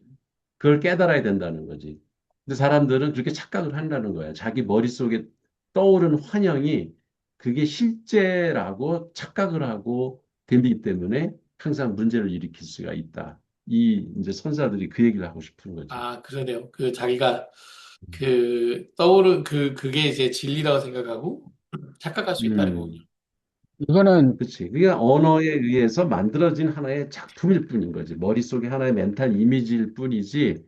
그걸 깨달아야 된다는 거지. 근데 사람들은 그렇게 착각을 한다는 거야. 자기 머릿속에 떠오르는 환영이 그게 실제라고 착각을 하고 되기 때문에 항상 문제를 일으킬 수가 있다. 이제 선사들이 그 얘기를 하고 싶은 거지. 그러네요. 자기가 떠오른 그게 이제 진리라고 생각하고 착각할 수 있다는 거군요. 음, 이거는 그치. 그게 언어에 의해서 만들어진 하나의 작품일 뿐인 거지. 머릿속에 하나의 멘탈 이미지일 뿐이지,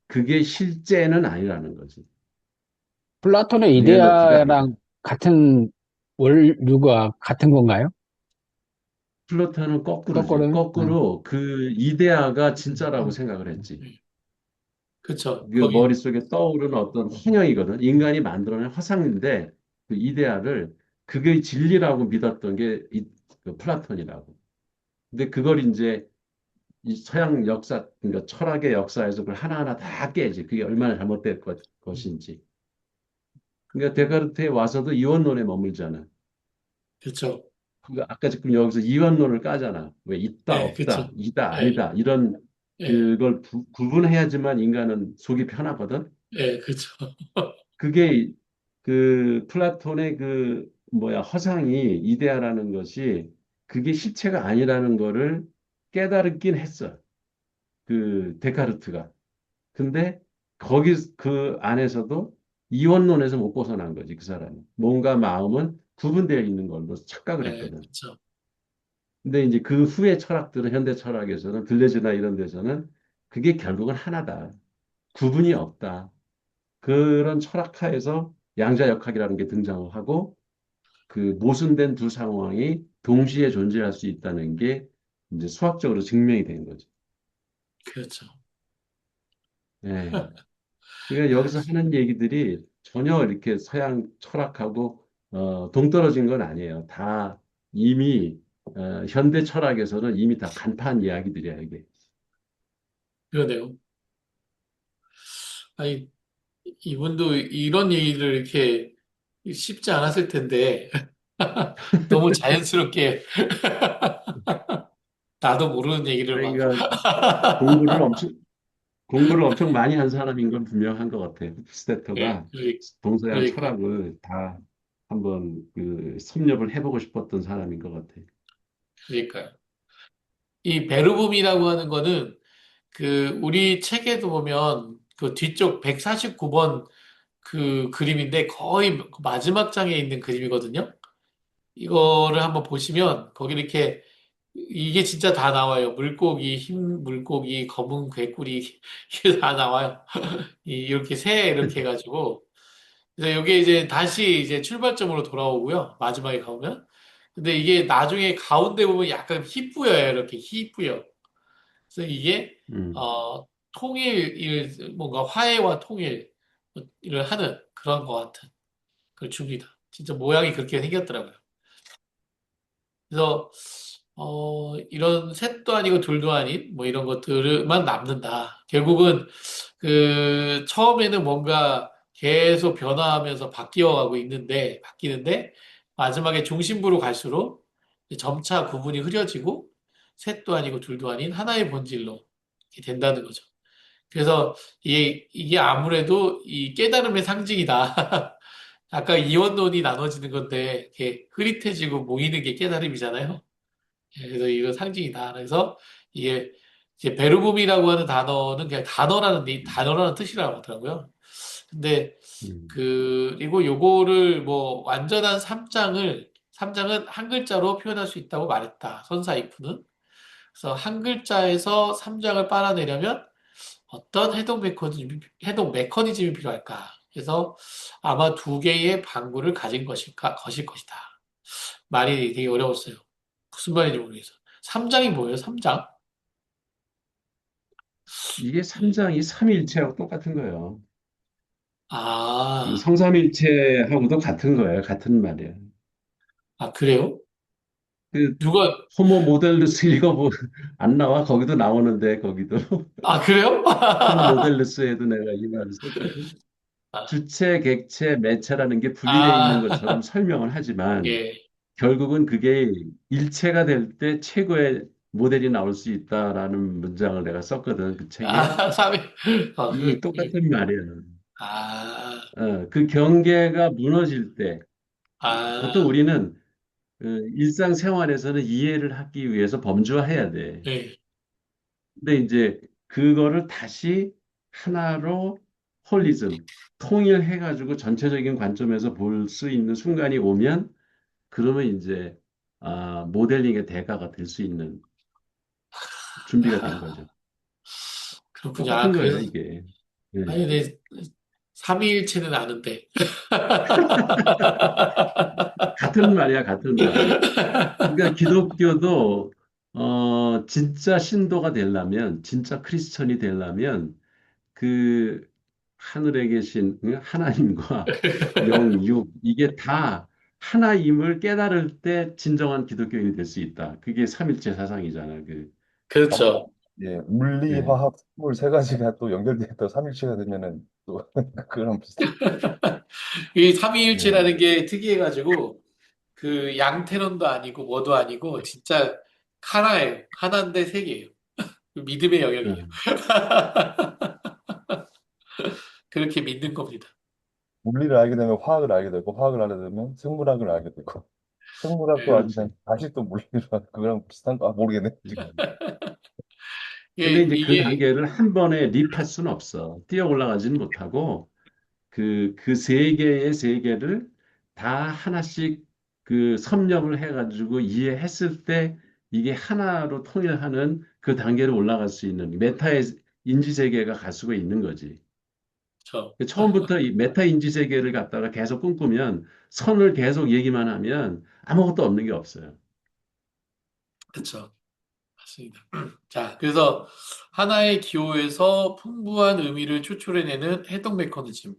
그게 실제는 아니라는 거지. 플라톤의 리얼리티가 아니다. 이데아랑 같은 원류가 같은 건가요? 플라톤은 거꾸로지. 거꾸로는? 거꾸로 그 이데아가 진짜라고 음, 생각을 했지. 그쵸. 그 거기, 머릿속에 떠오르는 어떤 환영이거든. 인간이 만들어낸 화상인데 그 이데아를 그게 진리라고 믿었던 그 플라톤이라고. 근데 그걸 이제 이 서양 역사, 그러니까 철학의 역사에서 그걸 하나하나 다 깨지. 그게 얼마나 잘못된 것인지. 그러니까 데카르트에 와서도 이원론에 머물잖아. 그쵸. 그 아까 지금 여기서 이원론을 까잖아. 왜 있다, 예, 그쵸. 없다, 이다, 예, 아니다. 이런 예, 그걸 구분해야지만 인간은 속이 편하거든. 예, 그쵸. 그게 그 플라톤의 그 뭐야 허상이 이데아라는 것이 그게 실체가 아니라는 거를 깨달았긴 했어. 그 데카르트가. 근데 거기 그 안에서도 이원론에서 못 벗어난 거지 그 사람은. 몸과 마음은 구분되어 있는 걸로 착각을 예, 했거든. 그쵸. 근데 이제 그 후의 철학들은 현대 철학에서는 들레즈나 이런 데서는 그게 결국은 하나다. 구분이 없다. 그런 철학하에서 양자역학이라는 게 등장하고 그 모순된 두 상황이 동시에 존재할 수 있다는 게 이제 수학적으로 증명이 된 거죠. 그렇죠. 예. 그러니까 여기서 하는 얘기들이 전혀 이렇게 서양 철학하고 동떨어진 건 아니에요. 다 이미 현대 철학에서는 이미 다 간판 이야기들이야, 이게. 그러네요. 아니, 이분도 이런 얘기를 이렇게 쉽지 않았을 텐데, 너무 자연스럽게 나도 모르는 얘기를 막, 그러니까 공부를 엄청 공부를 엄청 많이 한 사람인 건 분명한 것 같아요. 예, 스테터가 동서양 그러니까, 철학을 다 한번 그 섭렵을 해보고 싶었던 사람인 것 같아요. 그러니까요. 이 베르붐이라고 하는 거는 그 우리 책에도 보면 그 뒤쪽 149번 그 그림인데 거의 마지막 장에 있는 그림이거든요. 이거를 한번 보시면 거기 이렇게 이게 진짜 다 나와요. 물고기, 흰 물고기, 검은 괴꾸리 이게 다 나와요. 이렇게 새 이렇게 해가지고 그래서 이게 이제 다시 이제 출발점으로 돌아오고요. 마지막에 가보면. 근데 이게 나중에 가운데 보면 약간 희뿌여요. 이렇게 희뿌여. 그래서 이게 음, 뭔가 화해와 통일을 하는 그런 것 같은 그 줍니다. 진짜 모양이 그렇게 생겼더라고요. 그래서 이런 셋도 아니고 둘도 아닌 뭐 이런 것들만 남는다. 결국은 그 처음에는 뭔가 계속 변화하면서 바뀌어가고 바뀌는데 마지막에 중심부로 갈수록 점차 구분이 흐려지고 셋도 아니고 둘도 아닌 하나의 본질로 이렇게 된다는 거죠. 그래서 이게 아무래도 이 깨달음의 상징이다. 아까 이원론이 나눠지는 건데 이렇게 흐릿해지고 모이는 게 깨달음이잖아요. 예, 그래서 이거 상징이다. 그래서 이게 이제 베르굼이라고 하는 단어는 그냥 단어라는 뜻이라고 하더라고요. 근데 음, 그리고 요거를 뭐 완전한 삼장은 한 글자로 표현할 수 있다고 말했다. 선사이프는. 그래서 한 글자에서 삼장을 빨아내려면 어떤 해동 메커니즘이 필요할까? 그래서 아마 두 개의 방구를 가진 것일 것이다. 말이 되게 어려웠어요. 무슨 말인지 모르겠어. 삼장이 뭐예요? 삼장? 이게 삼장이 삼위일체하고 똑같은 거예요. 그 아, 성삼일체하고도 같은 거예요. 같은 말이에요. 그래요? 그 누가, 호모 모델루스 읽어보 안 나와? 거기도 나오는데 거기도 그래요? 호모 모델루스에도 내가 이 말을 썼거든. 아, 주체, 객체, 매체라는 게 분리되어 있는 것처럼 아, 설명을 하지만 예. 결국은 그게 일체가 될 때 최고의 모델이 나올 수 있다라는 문장을 내가 썼거든, 그 책에. 삼위, 이 똑같은 말이야. 아, 그 경계가 무너질 때, 보통 아, 우리는 일상생활에서는 이해를 하기 위해서 범주화해야 돼. 예. 근데 이제 그거를 다시 하나로 홀리즘, 통일해가지고 전체적인 관점에서 볼 수 있는 순간이 오면, 그러면 이제 모델링의 대가가 될 수 있는 준비가 된 아, 거죠. 그렇군요. 똑같은 거예요, 그래서, 이게. 예. 아니, 네, 삼위일체는 아는데. 같은 말이야, 같은 말. 그러니까 기독교도 진짜 신도가 되려면, 진짜 크리스천이 되려면 그 하늘에 계신 하나님과 영, 육 이게 다 하나임을 깨달을 때 진정한 기독교인이 될 수 있다. 그게 삼일체 사상이잖아. 어, 그렇죠. 예, 물리, 예, 화학, 생물 세 가지가 또 연결돼 있다 삼일체가 되면은 또 그런 비슷. 이 예, 삼위일체라는 게 특이해가지고, 그 양태론도 아니고 뭐도 아니고, 진짜 하나예요. 하나인데 세 개예요. 믿음의 영역이에요. 예. 그렇게 믿는 겁니다. 물리를 알게 되면 화학을 알게 되고 화학을 알게 되면 생물학을 알게 되고 생물학도 예. 알게 그렇지. 되면 다시 또 물리를 알고 그거랑 비슷한 거 모르겠네 지금. 근데 이제 그 이게, 단계를 한 번에 립할 수는 없어. 뛰어 올라가지는 못하고, 그 세 개의 세계를 다 하나씩 섭렵을 해가지고 이해했을 때 이게 하나로 통일하는 그 단계로 올라갈 수 있는 메타의 인지 세계가 갈 수가 있는 거지. 저, 처음부터 이 메타 인지 세계를 갖다가 계속 꿈꾸면 선을 계속 얘기만 하면 아무것도 없는 게 없어요. 그쵸. 맞습니다. 자, 그래서 하나의 기호에서 풍부한 의미를 추출해내는 해독 메커니즘.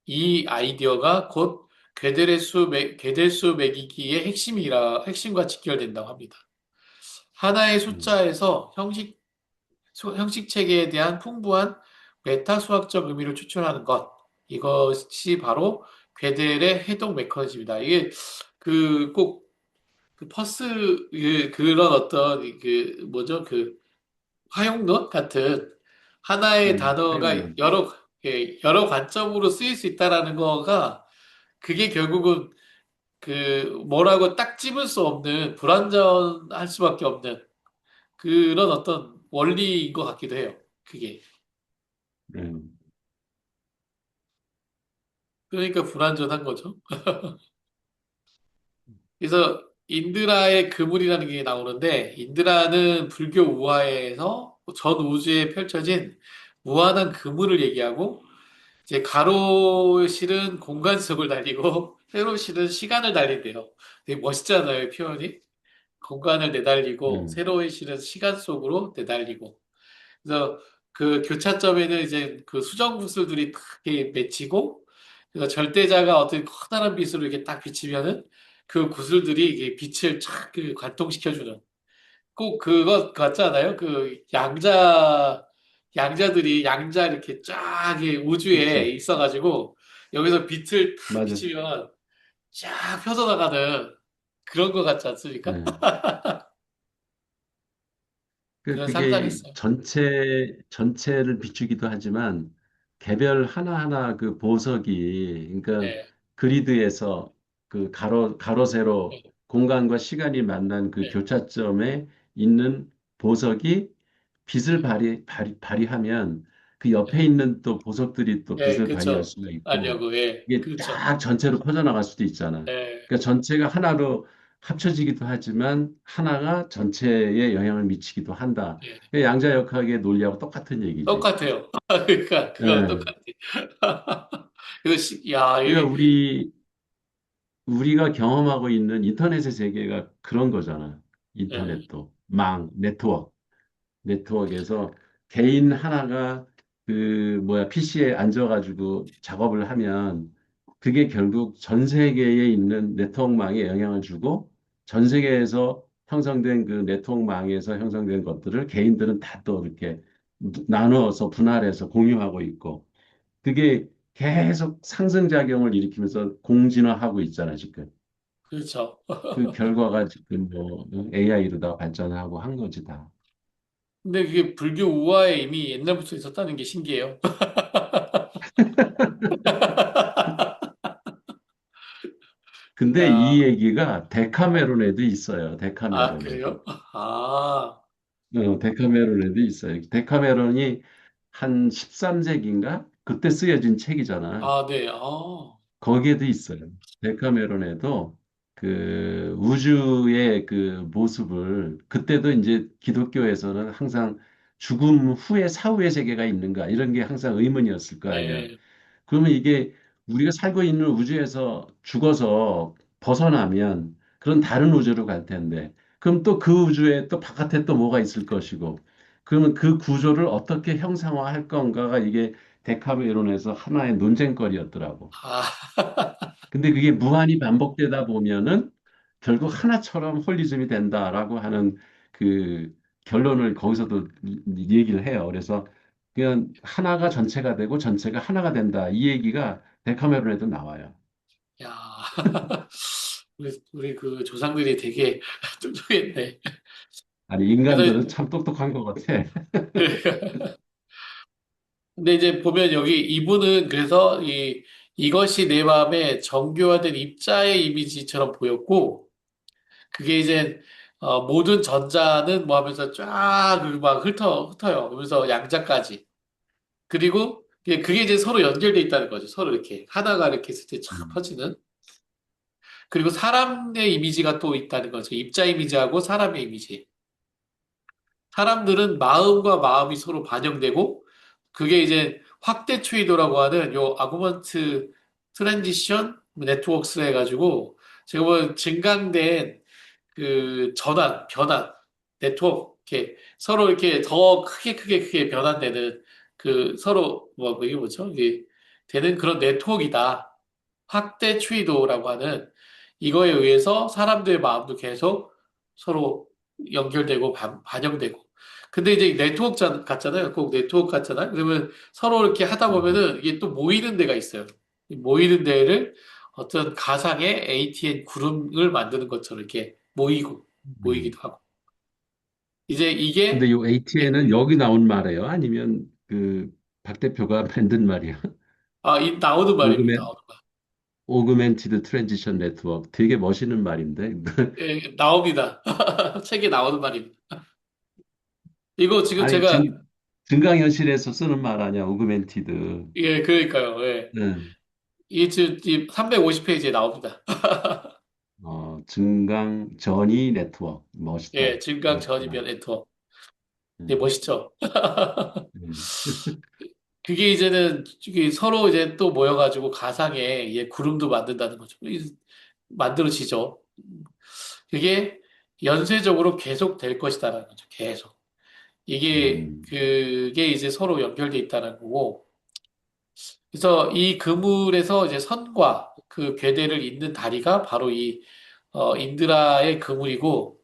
이 아이디어가 곧 괴del수 매기기의 핵심과 직결된다고 합니다. 하나의 음, 숫자에서 형식 체계에 대한 풍부한 메타 수학적 의미를 추출하는 것. 이것이 바로 괴델의 해독 메커니즘이다. 이게 꼭 퍼스 그런 어떤 뭐죠? 화용론 같은 하나의 단어가 사용론. 여러 관점으로 쓰일 수 있다라는 거가 그게 결국은 뭐라고 딱 집을 수 없는 불완전할 수밖에 없는 그런 어떤 원리인 것 같기도 해요. 그게. 음, 그러니까 불완전한 거죠. 그래서 인드라의 그물이라는 게 나오는데 인드라는 불교 우화에서 전 우주에 펼쳐진 무한한 그물을 얘기하고 이제 가로 실은 공간 속을 달리고 세로 실은 시간을 달린대요. 되게 멋있잖아요, 표현이. 공간을 내달리고 음, 세로의 실은 시간 속으로 내달리고. 그래서 그 교차점에는 이제 그 수정 구슬들이 딱 이렇게 맺히고 그래서 절대자가 어떤 커다란 빛으로 이렇게 딱 비치면은 그 구슬들이 이게 빛을 촥 관통시켜주는 꼭 그거 같잖아요. 양자들이 양자 이렇게 쫙 이렇게 우주에 그렇지. 있어가지고 여기서 빛을 탁 맞아. 비치면 쫙 펴져나가는 그런 거 같지 않습니까? 네. 그런 그게 상상했어요. 전체를 비추기도 하지만 개별 하나하나 그 보석이, 그러니까 예, 그리드에서 가로, 세로 예, 공간과 시간이 만난 그 예, 교차점에 있는 보석이 빛을 발휘하면 그 옆에 예, 있는 또 보석들이 또 예, 빛을 발휘할 그쵸. 수가 있고 아니냐고, 예, 이게 그렇죠. 쫙 전체로 퍼져나갈 수도 있잖아. 예, 그러니까 전체가 하나로 합쳐지기도 하지만 하나가 전체에 영향을 미치기도 한다. 예. 그 양자역학의 논리하고 똑같은 얘기지. 똑같아요. 그러니까 그거랑 예. 똑같아. 야, 그러니까 우리가 경험하고 있는 인터넷의 세계가 그런 거잖아. 예, 인터넷도 네트워크에서 개인 하나가 PC에 앉아가지고 작업을 하면 그게 결국 전 세계에 있는 네트워크망에 영향을 주고 전 세계에서 형성된 그 네트워크망에서 형성된 것들을 개인들은 다 또 이렇게 나누어서 분할해서 공유하고 있고 그게 계속 상승작용을 일으키면서 공진화하고 있잖아, 지금. 그렇죠. 그 결과가 지금 AI로 다 발전하고 한 거지, 다. 근데 그게 불교 우화에 이미 옛날부터 있었다는 게 신기해요. 근데 이 야, 얘기가 데카메론에도 있어요. 아, 데카메론에. 그래요? 아, 데카메론에도 있어요. 데카메론이 한 13세기인가? 그때 쓰여진 책이잖아. 네, 거기에도 있어요. 데카메론에도 그 우주의 그 모습을 그때도 이제 기독교에서는 항상 죽음 후에 사후의 세계가 있는가 이런 게 항상 의문이었을 거 아니야. 예, 그러면 이게 우리가 살고 있는 우주에서 죽어서 벗어나면 그런 다른 우주로 갈 텐데, 그럼 또 그 우주에 또 바깥에 또 뭐가 있을 것이고, 그러면 그 구조를 어떻게 형상화할 건가가 이게 데카메론에서 하나의 논쟁거리였더라고. 아, 근데 그게 무한히 반복되다 보면은 결국 하나처럼 홀리즘이 된다라고 하는 그 결론을 거기서도 얘기를 해요. 그래서 그냥 하나가 전체가 되고 전체가 하나가 된다. 이 얘기가 데카메론에도 나와요. 야, 우리 그 조상들이 되게 뚱뚱했네. 아니, 그래서 인간들은 참 똑똑한 것 같아. 근데 이제 보면 여기 이분은 그래서 이것이 내 마음에 정교화된 입자의 이미지처럼 보였고 그게 이제 모든 전자는 뭐 하면서 쫙막 흩어요. 그러면서 양자까지. 그리고 그게 이제 서로 연결돼 있다는 거죠. 서로 이렇게 하나가 이렇게 있을 때 쫙 음, 퍼지는. 그리고 사람의 이미지가 또 있다는 거죠. 입자 이미지하고 사람의 이미지. 사람들은 마음과 마음이 서로 반영되고 그게 이제 확대 추이도라고 하는 요 아구먼트 트랜지션 네트워크스 해가지고 제가 보면 증강된 그 전환, 변환, 네트워크, 이렇게 서로 이렇게 더 크게 변환되는 그 서로 뭐 이게 뭐죠? 이게 되는 그런 네트워크이다. 확대 추이도라고 하는 이거에 의해서 사람들의 마음도 계속 서로 연결되고 반영되고. 근데 이제 네트워크 같잖아요. 꼭 네트워크 같잖아요. 그러면 서로 이렇게 하다 음, 보면은 이게 또 모이는 데가 있어요. 이 모이는 데를 어떤 가상의 ATN 구름을 만드는 것처럼 이렇게 음. 모이기도 하고. 이제 이게 근데 이 예. ATN은 여기 나온 말이에요? 아니면 그 박 대표가 만든 말이야? 이 나오는 말입니다. 오그멘, 나오는 말. 오그멘티드 트랜지션 네트워크. 되게 멋있는 말인데. 예, 나옵니다. 책에 나오는 말입니다. 이거 지금 아니, 제가 증강현실에서 쓰는 말 아니야, 오그멘티드. 예, 그러니까요. 예. 네. 이게 지금 350페이지에 나옵니다. 증강 전이 네트워크. 멋있다. 예, 증강 전이변 네트워크. 예, 음, 멋있죠. 음, 그게 이제는 이게 서로 이제 또 모여가지고 가상의 구름도 만든다는 거죠. 만들어지죠. 그게 연쇄적으로 계속 될 것이다라는 거죠. 계속. 음, 그게 이제 서로 연결돼 있다는 거고. 그래서 이 그물에서 이제 선과 그 궤대를 잇는 다리가 바로 인드라의 그물이고,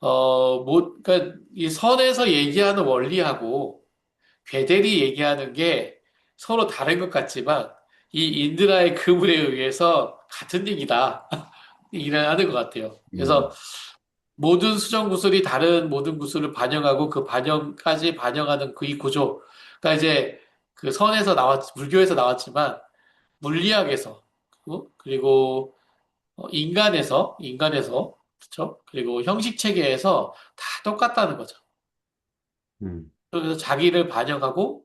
그러니까 이 선에서 얘기하는 원리하고 괴델이 얘기하는 게 서로 다른 것 같지만 이 인드라의 그물에 의해서 같은 얘기다. 얘기를 하는 것 같아요. 그래서 음, 모든 수정 구슬이 다른 모든 구슬을 반영하고 그 반영까지 반영하는 그 이 구조. 그러니까 이제 그 선에서 불교에서 나왔지만 물리학에서 그리고 인간에서 그렇죠? 그리고 형식 체계에서 다 똑같다는 거죠. 음, 그래서 자기를 반영하고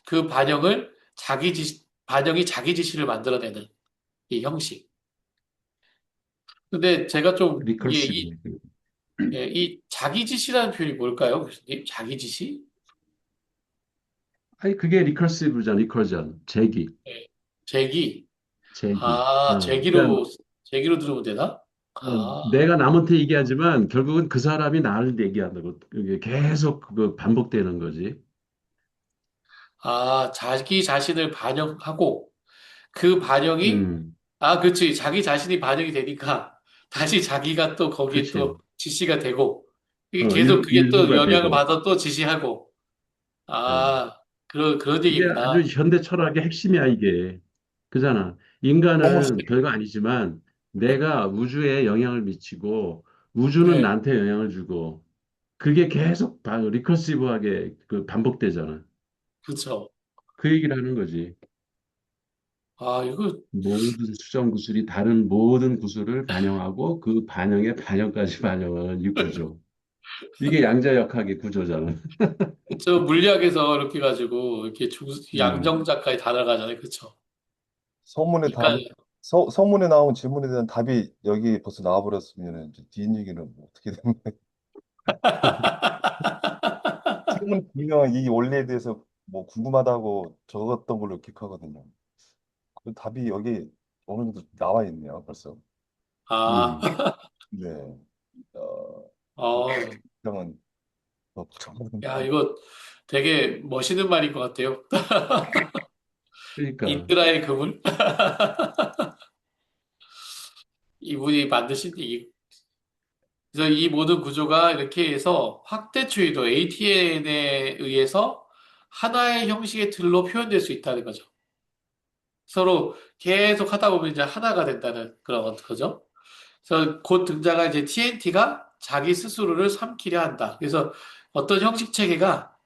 그 반영이 자기 지시를 만들어내는 이 형식. 근데 제가 좀, 리커시브. 이 자기 지시라는 표현이 뭘까요, 교수님? 자기 지시? 아니, 그게 리커시브잖아, 리커전. 재기, 예, 제기. 재기. 그러니까 제기로 들으면 되나? 아, 내가 남한테 얘기하지만 결국은 그 사람이 나를 얘기한다고. 그게 계속 그 반복되는 거지. 자기 자신을 반영하고 그 반영이, 음, 그치. 자기 자신이 반영이 되니까 다시 자기가 또 거기에 또 그렇지. 지시가 되고 이게 계속 그게 또 일부가 영향을 되고. 받아 또 지시하고. 음. 그런 이게 아주 얘기구나. 현대 철학의 핵심이야, 이게. 그잖아. 오, 인간은 별거 아니지만 내가 우주에 영향을 미치고 우주는 네, 나한테 영향을 주고 그게 계속 리커시브하게 그 반복되잖아. 그쵸. 그 얘기를 하는 거지. 이거, 모든 수정 구슬이 다른 모든 구슬을 반영하고 그 반영의 반영까지 반영하는 이 구조. 이게 양자역학의 구조잖아. 저 물리학에서 이렇게 가지고, 이렇게 음, 양정자까지 다 나가잖아요. 그쵸. 서문에 인간, 서문에 나온 질문에 대한 답이 여기 벌써 나와버렸으면 이제 뒷얘기는 뭐 어떻게 되는 거예요? 서문 분명 이 원리에 대해서 뭐 궁금하다고 적었던 걸로 기억하거든요. 그 답이 여기 어느 정도 나와 있네요, 벌써. 아, 음. 네. 어, 어, 그러면 더 정답은 야, 이거 되게 멋있는 말인 것 같아요. 그러니까 인드라의 그물? 이분이 만드신 그래서 이 모든 구조가 이렇게 해서 확대추이도 ATN에 의해서 하나의 형식의 틀로 표현될 수 있다는 거죠. 서로 계속 하다 보면 이제 하나가 된다는 그런 거죠. 그래서 곧 등장한 이제 TNT가 자기 스스로를 삼키려 한다. 그래서 어떤 형식 체계가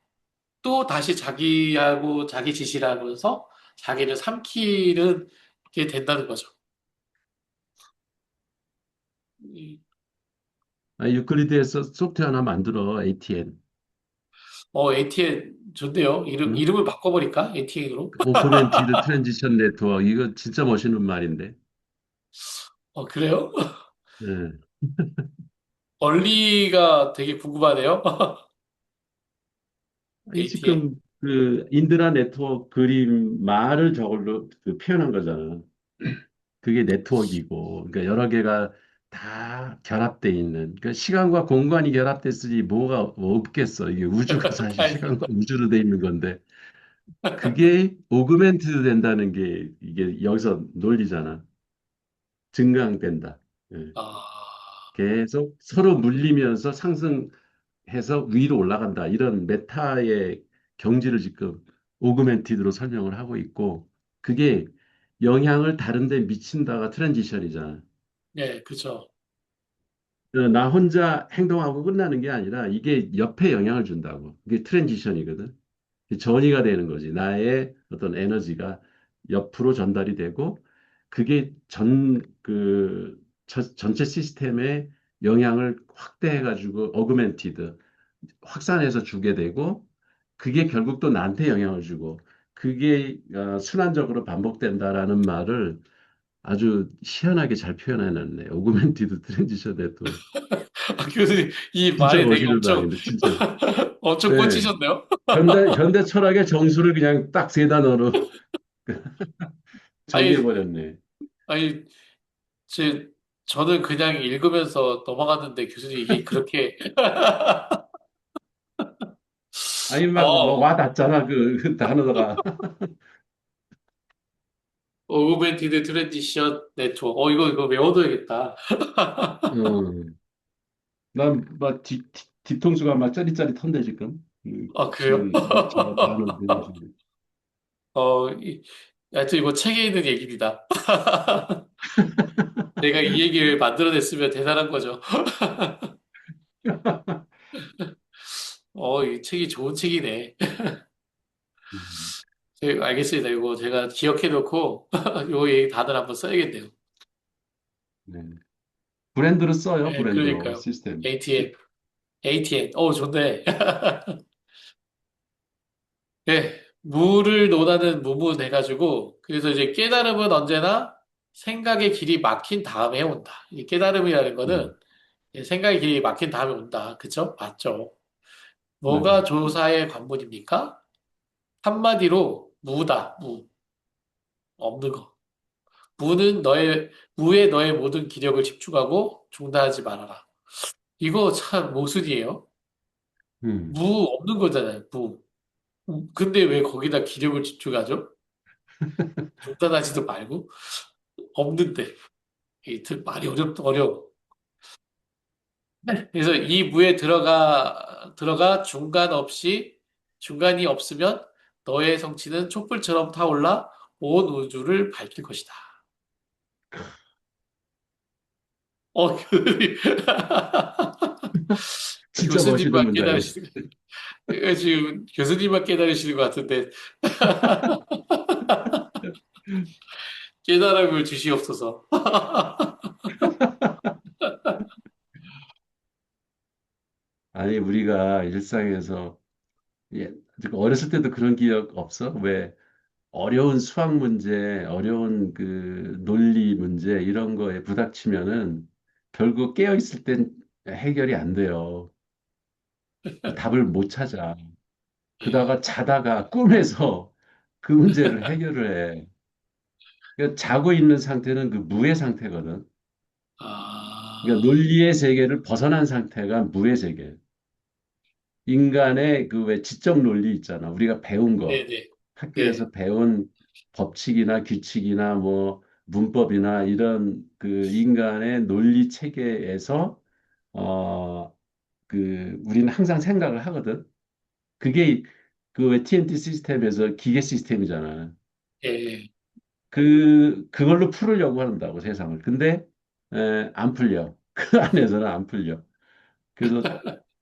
또 다시 자기하고 자기 짓이라 하면서 자기를 삼키는 게 된다는 거죠. 이- 유클리드에서 소프트웨어 하나 만들어 ATN. ATN 좋네요. 응? 이름을 바꿔버릴까? ATN으로? 오그멘티드 트랜지션 네트워크. 이거 진짜 멋있는 말인데. 그래요? 예. 원리가 되게 궁금하네요. 이 ATN. 지금 그 인드라 네트워크 그림 말을 저걸로 그 표현한 거잖아. 그게 네트워크이고, 그러니까 여러 개가 다 결합돼 있는. 그러니까 시간과 공간이 결합됐으니 뭐가 뭐 없겠어. 이게 우주가 사실 시간과 우주로 돼 있는 건데, 그게 오그멘트드 된다는 게 이게 여기서 논리잖아. 증강된다. 예. 아, 계속 서로 물리면서 상승해서 위로 올라간다. 이런 메타의 경지를 지금 오그멘티드로 설명을 하고 있고, 그게 영향을 다른 데 미친다가 트랜지션이잖아. 네, 그죠. 나 혼자 행동하고 끝나는 게 아니라 이게 옆에 영향을 준다고. 이게 트랜지션이거든. 전이가 되는 거지. 나의 어떤 에너지가 옆으로 전달이 되고, 그게 전체 시스템에 영향을 확대해가지고, 어그멘티드, 확산해서 주게 되고, 그게 결국 또 나한테 영향을 주고, 그게 순환적으로 반복된다라는 말을 아주 희한하게 잘 표현해놨네. 오그멘티드 트랜지션 네트워크. 교수님, 이 진짜 말에 되게 멋있는 엄청, 말인데, 진짜. 엄청 네. 꽂히셨네요? 현대 철학의 정수를 그냥 딱 세 단어로 아니, 정리해버렸네. 아니, 제, 저는 그냥 읽으면서 넘어갔는데 교수님 이게 그렇게, 아니, 막, 뭐, 어, 와 닿잖아, 그 단어가. 오그멘티드 트랜지션 네트워크. 이거 외워둬야겠다. 음. 난, 막, 뒤통수가 막 짜릿짜릿한데, 지금. 그래요? 지금, 저 단어 배우시는데. 하여튼 이거 책에 있는 얘기입니다. 내가 이 얘기를 만들어냈으면 대단한 거죠. 이 책이 좋은 책이네. 음, 알겠습니다. 이거 제가 기억해놓고, 요 얘기 다들 한번 써야겠네요. 네. 브랜드로 써요, 네, 브랜드로, 그러니까요. 시스템. ATN, ATN. 좋네. 네, 무를 논하는 무문 해가지고, 그래서 이제 깨달음은 언제나 생각의 길이 막힌 다음에 온다. 이 깨달음이라는 거는 음, 생각의 길이 막힌 다음에 온다. 그쵸? 맞죠? 뭐가 맞아요. 조사의 관문입니까? 한마디로 무다, 무. 없는 거. 무에 너의 모든 기력을 집중하고 중단하지 말아라. 이거 참 모순이에요. 음. 무 없는 거잖아요, 무. 근데 왜 거기다 기력을 집중하죠? 중단하지도 말고. 없는데. 말이 어려워. 네. 그래서 이 무에 들어가 중간이 없으면 너의 성취는 촛불처럼 타올라 온 우주를 밝힐 것이다. 그, 진짜 멋있는 교수님만 문장이네. 지금 교수님만 깨달으시는 것 같은데, 깨달음을 주시옵소서. 아니, 우리가 일상에서, 어렸을 때도 그런 기억 없어? 왜, 어려운 수학 문제, 어려운 그 논리 문제 이런 거에 부닥치면은 결국 깨어 있을 땐 해결이 안 돼요. 답을 못 찾아. 예. 그러다가 자다가 꿈에서 그 문제를 해결을 해. 그러니까 자고 있는 상태는 그 무의 상태거든. 그러니까 아, 논리의 세계를 벗어난 상태가 무의 세계. 인간의 그 왜 지적 논리 있잖아. 우리가 배운 거. 네네. 네. 학교에서 배운 법칙이나 규칙이나 뭐 문법이나 이런 그 인간의 논리 체계에서 어, 우리는 항상 생각을 하거든. 그게 그 왜 TNT 시스템에서 기계 시스템이잖아. 예. 그걸로 풀으려고 한다고 세상을. 근데 안 풀려. 그 안에서는 안 풀려. 그래서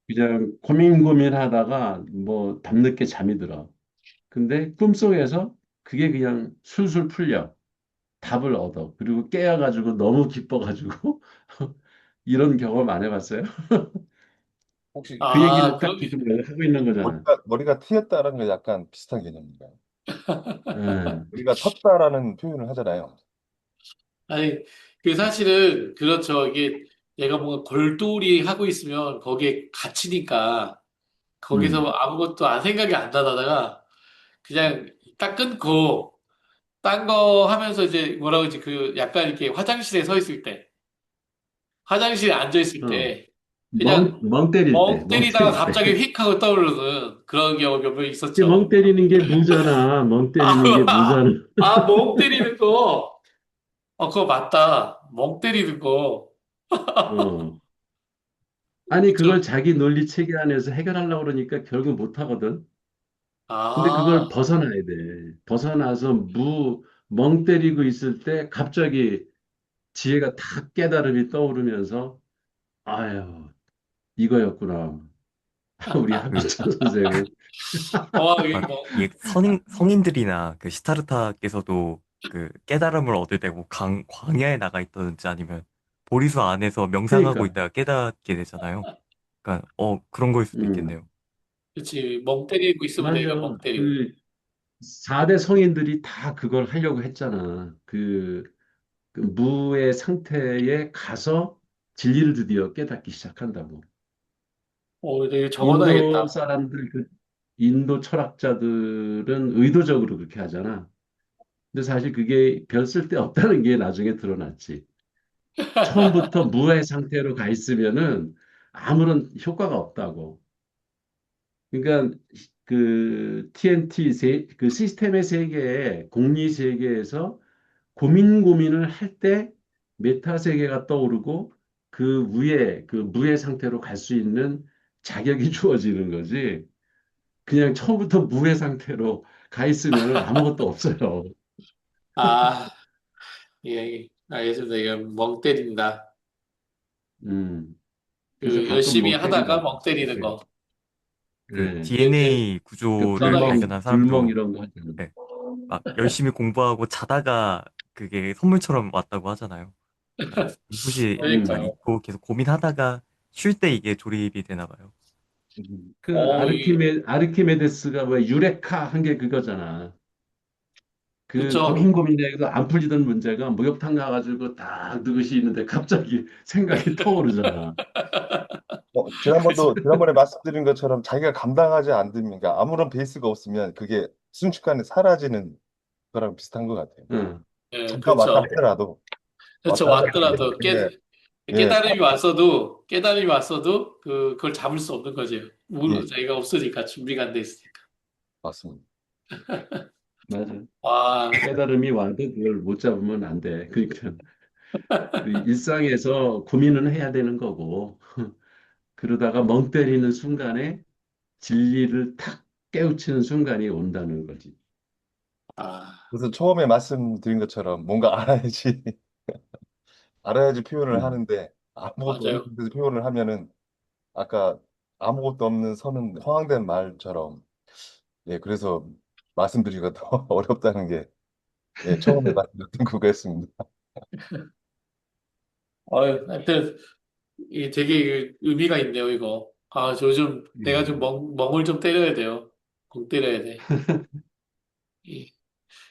그냥 고민하다가 뭐 밤늦게 잠이 들어. 근데 꿈속에서 그게 그냥 술술 풀려. 답을 얻어. 그리고 깨어가지고 너무 기뻐가지고 이런 경험 안 해봤어요? 혹시 그 아, 얘기를 딱 그럼, 지금 내가 하고 있는 거잖아. 머리가 트였다라는 게 약간 비슷한 개념인가요? 예. 머리가 텄다라는 표현을 하잖아요. 아니, 그 사실은, 그렇죠. 이게 내가 뭔가 골똘히 하고 있으면 거기에 갇히니까 거기서 음. 뭐 아무것도 생각이 안 나다가 그냥 딱 끊고 딴 거 하면서 이제 뭐라고 그러지? 그 약간 이렇게 화장실에 서 있을 때, 화장실에 앉아 있을 어. 때 그냥 멍 때릴 때, 멍 멍 때리다가 때릴 때. 갑자기 휙 하고 떠오르는 그런 경우 몇 번 이게 멍 있었죠. 때리는 게 무잖아. 멍 아, 때리는 게 무잖아. 멍 때리는 거. 그거 맞다. 멍 때리는 거. 어. 아니, 그쵸. 그걸 자기 논리 체계 안에서 해결하려고 그러니까 결국 못 하거든. 근데 그걸 아, 벗어나야 돼. 벗어나서 멍 때리고 있을 때 갑자기 지혜가 탁 깨달음이 떠오르면서, 아유, 이거였구나. 우리 그, 한민철 선생은. 이게 막, 뭐, 이게 성인들이나 그 시타르타께서도 그 깨달음을 얻을 때고 광야에 나가 있다든지 아니면 보리수 안에서 명상하고 그러니까, 있다가 깨닫게 되잖아요. 그러니까, 그런 거일 수도 음, 있겠네요. 그치. 멍 때리고 있으면 맞아. 내가 멍 때리고. 그 4대 성인들이 다 그걸 하려고 했잖아. 그 무의 상태에 가서 진리를 드디어 깨닫기 시작한다고. 이거 인도 적어놔야겠다. 사람들, 인도 철학자들은 의도적으로 그렇게 하잖아. 근데 사실 그게 별 쓸데 없다는 게 나중에 드러났지. 처음부터 무의 상태로 가 있으면은 아무런 효과가 없다고. 그러니까 그 TNT 그 시스템의 세계에 공리 세계에서 고민을 할 때 메타 세계가 떠오르고 그 위에 그 무의 상태로 갈 수 있는 자격이 주어지는 거지. 그냥 처음부터 무의 상태로 가 있으면 아무것도 없어요. 아, 예, 예. 알겠습니다. 이거 멍 때린다. 그래서 그 가끔 열심히 멍 하다가 때리라고. 멍 때리는 보세요. 거. 그 네. 이제 DNA 그 구조를 써놔야겠어. 발견한 불멍 사람도 이런 거 하잖아요. 네, 막 열심히 공부하고 자다가 그게 선물처럼 왔다고 하잖아요. 그러니까 공부시 잘 그러니까요. 있고 계속 고민하다가 쉴 때 이게 조립이 되나 봐요. 그 이, 아르키메데스가 뭐 유레카 한 게 그거잖아. 그 그쵸. 고민해도 안 풀리던 문제가 목욕탕 가가지고 딱 느긋이 있는데 갑자기 생각이 떠오르잖아. 지난번에 말씀드린 것처럼 자기가 감당하지 않으면, 그러니까 아무런 베이스가 없으면 그게 순식간에 사라지는 거랑 비슷한 것 같아요. 예, 잠깐 왔다 그렇죠. 하더라도, 그렇죠. 왔더라도 예, 깨달음이 왔어도 그걸 잡을 수 없는 거죠. 예, 자기가 없으니까 준비가 안 돼 있으니까. 맞습니다. 맞아. 와, 깨달음이 와도 그걸 못 잡으면 안 돼. 그러니까 그 일상에서 고민은 해야 되는 거고 그러다가 멍 때리는 순간에 진리를 탁 깨우치는 순간이 온다는 거지. 아, 그래서 처음에 말씀드린 것처럼 뭔가 알아야지, 알아야지 표현을 음. 하는데 아무것도 없는 맞아요. 상태에서 표현을 하면은 아까 아무것도 없는 선은 허황된 말처럼, 예, 그래서 말씀드리기가 더 어렵다는 게, 예, 처음에 말씀드렸던 그거였습니다. 하여튼 이게 되게 의미가 있네요, 이거. 요즘 내가 좀 음. 멍을 좀 때려야 돼요. 멍 때려야 돼. 예.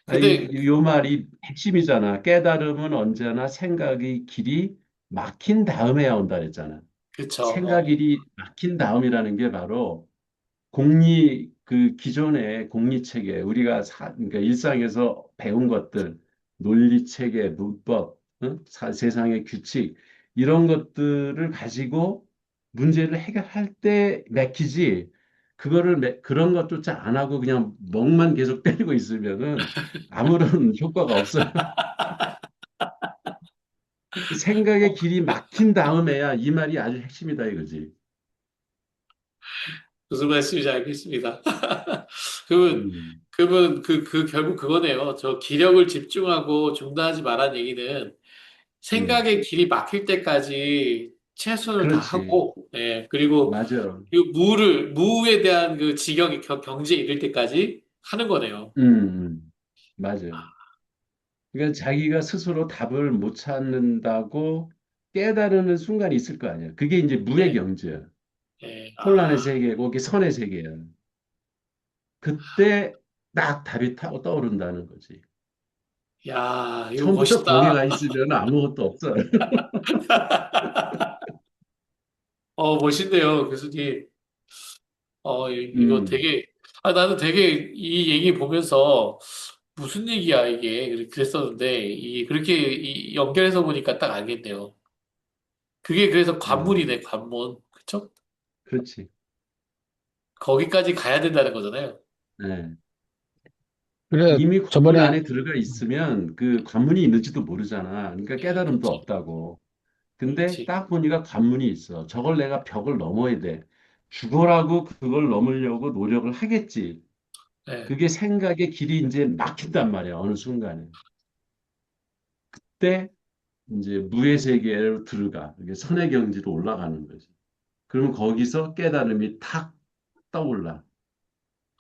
근데, 요 말이 핵심이잖아. 깨달음은 언제나 생각의 길이 막힌 다음에야 온다 그랬잖아. 그쵸. 생각이 막힌 다음이라는 게 바로 그 기존의 공리 체계, 우리가 그러니까 일상에서 배운 것들, 논리 체계, 문법, 세상의 규칙 이런 것들을 가지고 문제를 해결할 때 맥히지. 그런 것조차 안 하고 그냥 멍만 계속 때리고 있으면은 아무런 효과가 없어요. 생각의 길이 막힌 다음에야 이 말이 아주 핵심이다 이거지. 무슨 말씀인지 알겠습니다. 그러면, 음, 결국 그거네요. 저 기력을 집중하고 중단하지 말란 얘기는 음, 생각의 길이 막힐 때까지 최선을 그렇지. 다하고, 예, 그리고 맞아. 그 무에 대한 그 지경이 경지에 이를 때까지 하는 거네요. 맞아. 그러니까 자기가 스스로 답을 못 찾는다고 깨달으는 순간이 있을 거 아니야. 그게 이제 무의 예, 경지야. 예, 혼란의 세계고, 그게 선의 세계야. 그때 딱 답이 타고 떠오른다는 거지. 야, 이거 처음부터 거기 가 멋있다. 있으면 아무것도 없어. 멋있네요, 교수님. 이거 음, 되게, 나는 되게 이 얘기 보면서 무슨 얘기야, 이게. 그랬었는데, 그렇게 연결해서 보니까 딱 알겠네요. 그게 그래서 음, 관문이네, 관문. 그쵸? 그렇지. 거기까지 가야 된다는 거잖아요. 네. 그래, 이미 관문 저번에, 안에 들어가 있으면 그 관문이 있는지도 모르잖아. 그러니까 예, 깨달음도 그렇지. 없다고. 근데 그렇지. 딱 보니까 관문이 있어. 저걸 내가 벽을 넘어야 돼. 죽어라고 그걸 넘으려고 노력을 하겠지. 예. 그게 생각의 길이 이제 막힌단 말이야. 어느 순간에. 그때 이제 무의 세계로 들어가. 이게 선의 경지로 올라가는 거지. 그러면 거기서 깨달음이 탁 떠올라.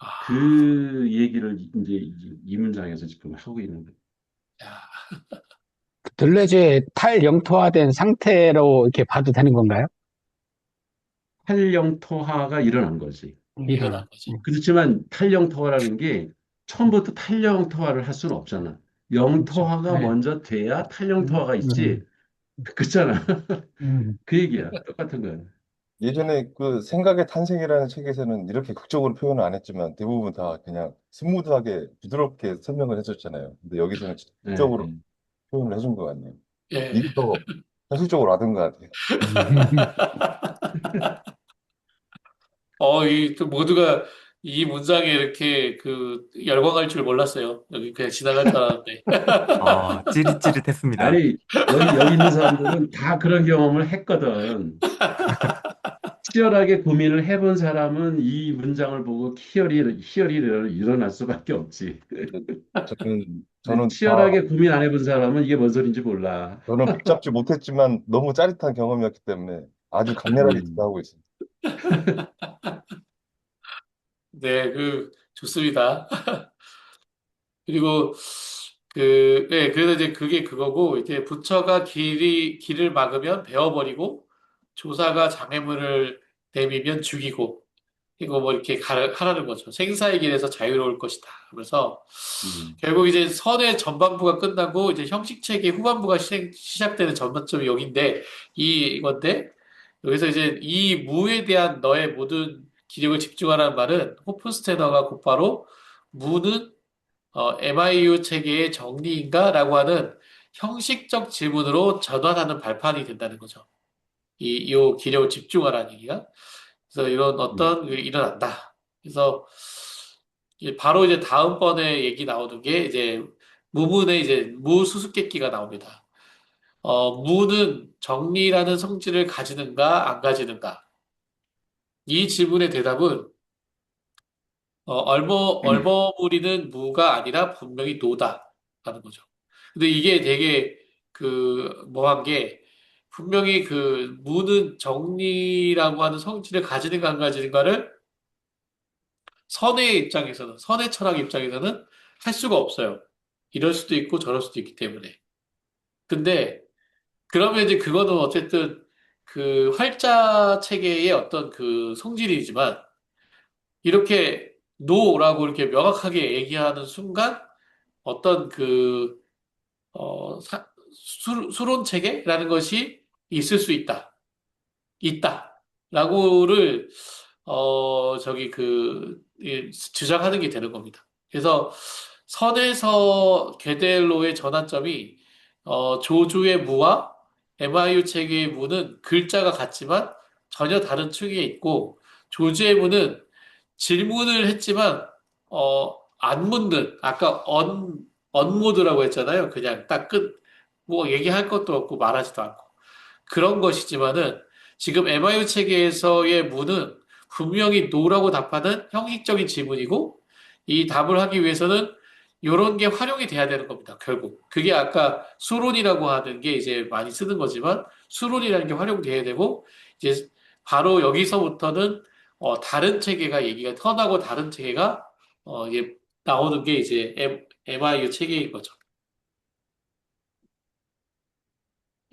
아, 그 얘기를 이제 이 문장에서 지금 하고 있는 거야. 야, 들레즈의 탈영토화된 상태로 이렇게 봐도 되는 건가요? 탈영토화가 일어난 거지. 일어난 일어나. 거지. 그렇지만 탈영토화라는 게 처음부터 탈영토화를 할 수는 없잖아. 그렇죠. 영토화가 네. 먼저 돼야 음, 탈영토화가 있지. 음, 그렇잖아. 음. 그 얘기야. 똑같은 거야. 예전에 그 생각의 탄생이라는 책에서는 이렇게 극적으로 표현을 안 했지만 대부분 다 그냥 스무드하게 부드럽게 설명을 해줬잖아요. 근데 여기서는 진짜 네, 극적으로 네. 표현을 해준 것 같네요. 예. 이게 더 현실적으로 와든 것 같아요. 또 모두가 이 문장에 이렇게 열광할 줄 몰랐어요. 여기 그냥 지나갈 줄 알았는데. 아, 찌릿찌릿했습니다. 아니, 여기 있는 사람들은 다 그런 경험을 했거든. 치열하게 고민을 해본 사람은 이 문장을 보고 희열이 일어날 수밖에 없지. 근데 저는 다 치열하게 고민 안 해본 사람은 이게 뭔 소린지 몰라. 저는 붙잡지 못했지만 너무 짜릿한 경험이었기 때문에 아주 강렬하게 음, 기대하고 있습니다. 네, 좋습니다. 그리고 네, 그래서 이제 그게 그거고, 이제 부처가 길을 막으면 베어버리고, 조사가 장애물을 내미면 죽이고, 이거 뭐 이렇게 하라는 거죠. 생사의 길에서 자유로울 것이다. 그래서 음, 결국 이제 선의 전반부가 끝나고 이제 형식체계 후반부가 시작되는 전반점이 여기인데 이건데 여기서 이제 이 무에 대한 너의 모든 기력을 집중하라는 말은 호프스테너가 곧바로 무는 MIU 체계의 정리인가라고 하는 형식적 질문으로 전환하는 발판이 된다는 거죠. 이 기력을 집중하라는 얘기가. 그래서 이런 음, 어떤 일이 일어난다. 그래서 바로 이제 다음번에 얘기 나오는 게 이제 무문의 이제 무수수께끼가 나옵니다. 무는 정리라는 성질을 가지는가 안 가지는가? 이 질문의 대답은 얼버무리는 무가 아니라 분명히 노다라는 거죠. 근데 이게 되게 뭐한 게 분명히 무는 정리라고 하는 성질을 가지는가 안 가지는가를 선의 철학 입장에서는 할 수가 없어요. 이럴 수도 있고 저럴 수도 있기 때문에. 근데 그러면 이제 그거는 어쨌든 활자 체계의 어떤 성질이지만 이렇게 노라고 이렇게 명확하게 얘기하는 순간 어떤 수론 체계라는 것이 있을 수 있다. 있다. 라고를 주장하는 게 되는 겁니다. 그래서 선에서 궤델로의 전환점이 조주의 무와 MIU 체계의 무는 글자가 같지만 전혀 다른 축에 있고 조주의 무는 질문을 했지만 안 묻는 아까 언모드라고 했잖아요. 그냥 딱 뭐 얘기할 것도 없고 말하지도 않고 그런 것이지만은 지금 MIU 체계에서의 무는 분명히 노라고 답하는 형식적인 지문이고 이 답을 하기 위해서는 이런 게 활용이 돼야 되는 겁니다. 결국 그게 아까 수론이라고 하는 게 이제 많이 쓰는 거지만 수론이라는 게 활용돼야 되고 이제 바로 여기서부터는 다른 체계가 얘기가 턴하고 다른 체계가 이게 나오는 게 이제 MIU 체계인 거죠.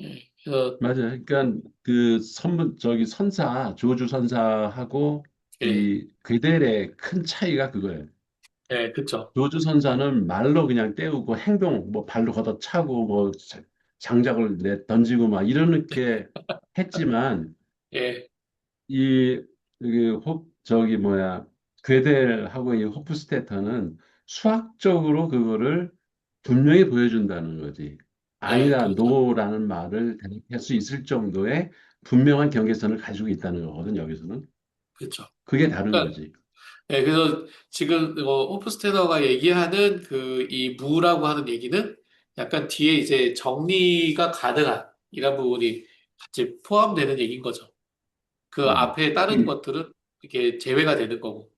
예. 그래서 맞아요. 그러니까 그 저기 조주 선사하고 예, 이 괴델의 큰 차이가 그거예요. 예, 그쵸. 조주 선사는 말로 그냥 때우고 행동, 뭐 발로 걷어차고 뭐 장작을 던지고 막 이렇게 했지만 예, 이 여기 저기 뭐야 괴델하고 이 호프스테터는 수학적으로 그거를 분명히 보여준다는 거지. 예, 아니다, 그렇죠. 노라는 말을 대답할 수 있을 정도의 분명한 경계선을 가지고 있다는 거거든, 여기서는. 그렇죠. 그게 다른 그러니까 거지. 예, 그래서 지금 호프스테더가 얘기하는 그 이 무라고 하는 얘기는 약간 뒤에 이제 정리가 가능한 이런 부분이 같이 포함되는 얘기인 거죠. 그 음. 앞에 다른 것들은 이렇게 제외가 되는 거고.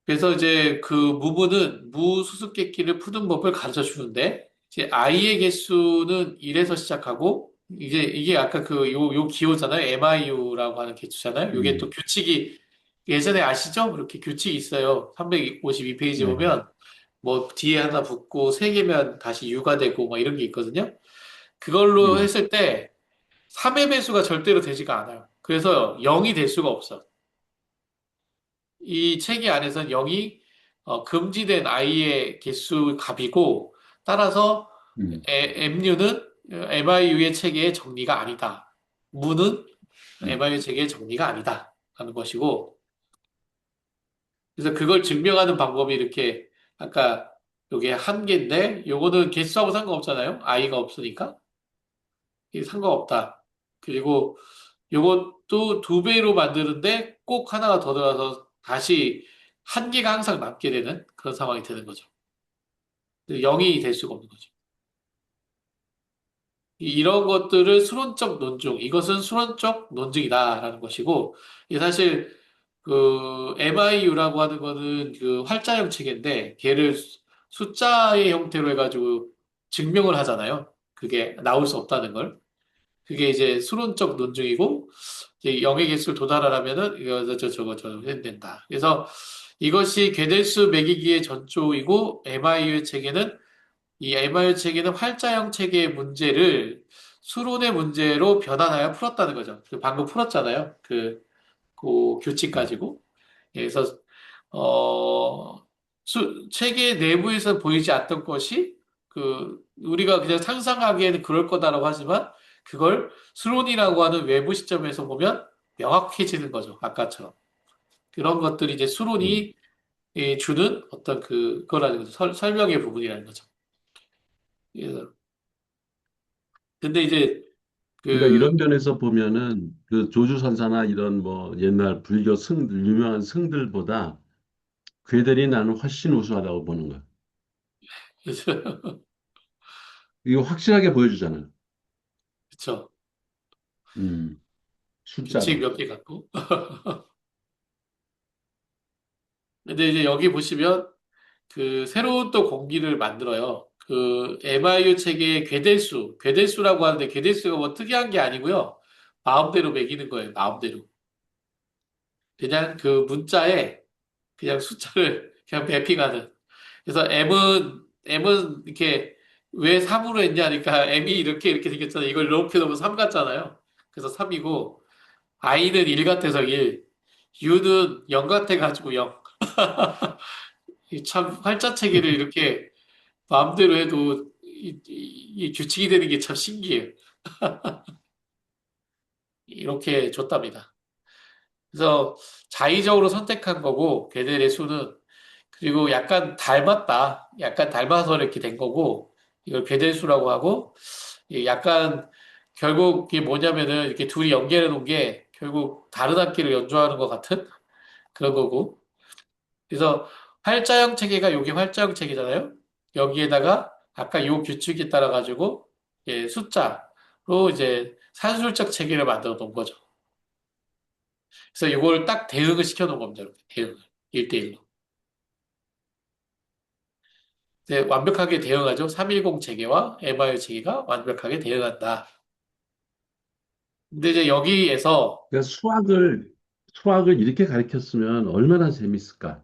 그래서 이제 그 무문은 무수수께끼를 푸는 법을 가르쳐 주는데 이제 i의 개수는 1에서 시작하고 이제 이게 아까 그 요 기호잖아요. MIU라고 하는 개수잖아요. 이게 또 음. 규칙이 예전에 아시죠? 이렇게 규칙이 있어요. 352페이지 네. 보면 뭐 뒤에 하나 붙고 세 개면 다시 U가 되고 막 이런 게 있거든요. 그걸로 음. 했을 때 3의 배수가 절대로 되지가 않아요. 그래서 0이 될 수가 없어. 이 체계 안에서는 0이 금지된 i의 개수 값이고 따라서 음. MU는 MIU의 체계의 정리가 아니다. 무는 음. MIU 체계의 정리가 아니다. 하는 것이고 그래서 그걸 증명하는 방법이 이렇게 아까 요게 한 개인데 요거는 개수하고 상관없잖아요. i가 없으니까 이게 상관없다. 그리고 요것도 두 배로 만드는데 꼭 하나가 더 들어가서 다시 한 개가 항상 남게 되는 그런 상황이 되는 거죠. 0이 될 수가 없는 거죠. 이런 것들을 수론적 논증, 이것은 수론적 논증이다라는 것이고, 이게 사실 그 MIU라고 하는 거는 그 활자형 체계인데, 걔를 숫자의 형태로 해가지고 증명을 하잖아요. 그게 나올 수 없다는 걸. 그게 이제 수론적 논증이고, 이제 0의 개수를 도달하려면은 이거 저거 해야 된다. 그래서 이것이 괴del수 매기기의 전조이고 MIU의 체계는 이 MIU 체계는 활자형 체계의 문제를 수론의 문제로 변환하여 풀었다는 거죠. 그 방금 풀었잖아요. 그 규칙 가지고. 그래서 체계 내부에서 보이지 않던 것이 우리가 그냥 상상하기에는 그럴 거다라고 하지만 그걸 수론이라고 하는 외부 시점에서 보면 명확해지는 거죠. 아까처럼. 그런 것들이 이제 음. 수론이 주는 어떤 그거라는 거죠. 설명의 부분이라는 거죠. 그래서 근데 이제 그러니까 그, 이런 면에서 보면은 그 조주선사나 이런 뭐 옛날 불교 유명한 승들보다 괴델이 나는 훨씬 우수하다고 보는 거야. 이거 확실하게 보여주잖아. 그쵸. 음, 규칙 숫자로. 몇 개 갖고. 근데 이제 여기 보시면 새로운 또 공기를 만들어요. MIU 체계의 괴del수라고 하는데 괴del수가 뭐 특이한 게 아니고요. 마음대로 매기는 거예요. 마음대로. 그냥 그 문자에 그냥 숫자를 그냥 매핑하는. 그래서 M은 이렇게 왜 3으로 했냐니까 M이 이렇게 생겼잖아요. 이걸 이렇게 넣으면 3 같잖아요. 그래서 3이고 I는 1 같아서 1, U는 0 같아가지고 0. 참 활자체계를 이렇게 마음대로 해도 이 규칙이 되는 게 참 신기해요. 이렇게 줬답니다. 그래서 자의적으로 선택한 거고 걔들의 수는 그리고 약간 닮았다. 약간 닮아서 이렇게 된 거고, 이걸 괴del수라고 하고, 약간 결국 이게 뭐냐면은 이렇게 둘이 연결해 놓은 게 결국 다른 악기를 연주하는 것 같은 그런 거고. 그래서 활자형 체계가 요게 활자형 체계잖아요. 여기에다가 아까 요 규칙에 따라 가지고 숫자로 이제 산술적 체계를 만들어 놓은 거죠. 그래서 이걸 딱 대응을 시켜 놓은 겁니다. 이렇게 대응을 1대1로. 완벽하게 대응하죠. 310 체계와 MIU 체계가 완벽하게 대응한다. 근데 이제 여기에서 그러니까 수학을 이렇게 가르쳤으면 얼마나 재밌을까?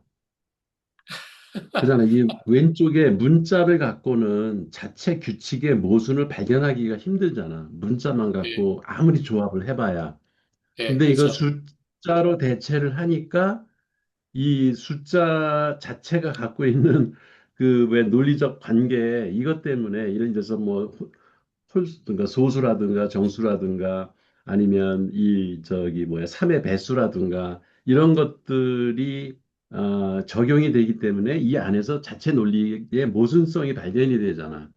그잖아. 이 왼쪽에 문자를 갖고는 자체 규칙의 모순을 발견하기가 힘들잖아. 문자만 예, 갖고 아무리 조합을 해봐야. 예, 근데 이걸 그렇죠. 숫자로 대체를 하니까 이 숫자 자체가 갖고 있는 그 왜 논리적 관계 이것 때문에 예를 들어서 뭐 홀수든가 소수라든가 정수라든가 아니면 이 저기 뭐야 3의 배수라든가 이런 것들이 적용이 되기 때문에 이 안에서 자체 논리의 모순성이 발견이 되잖아.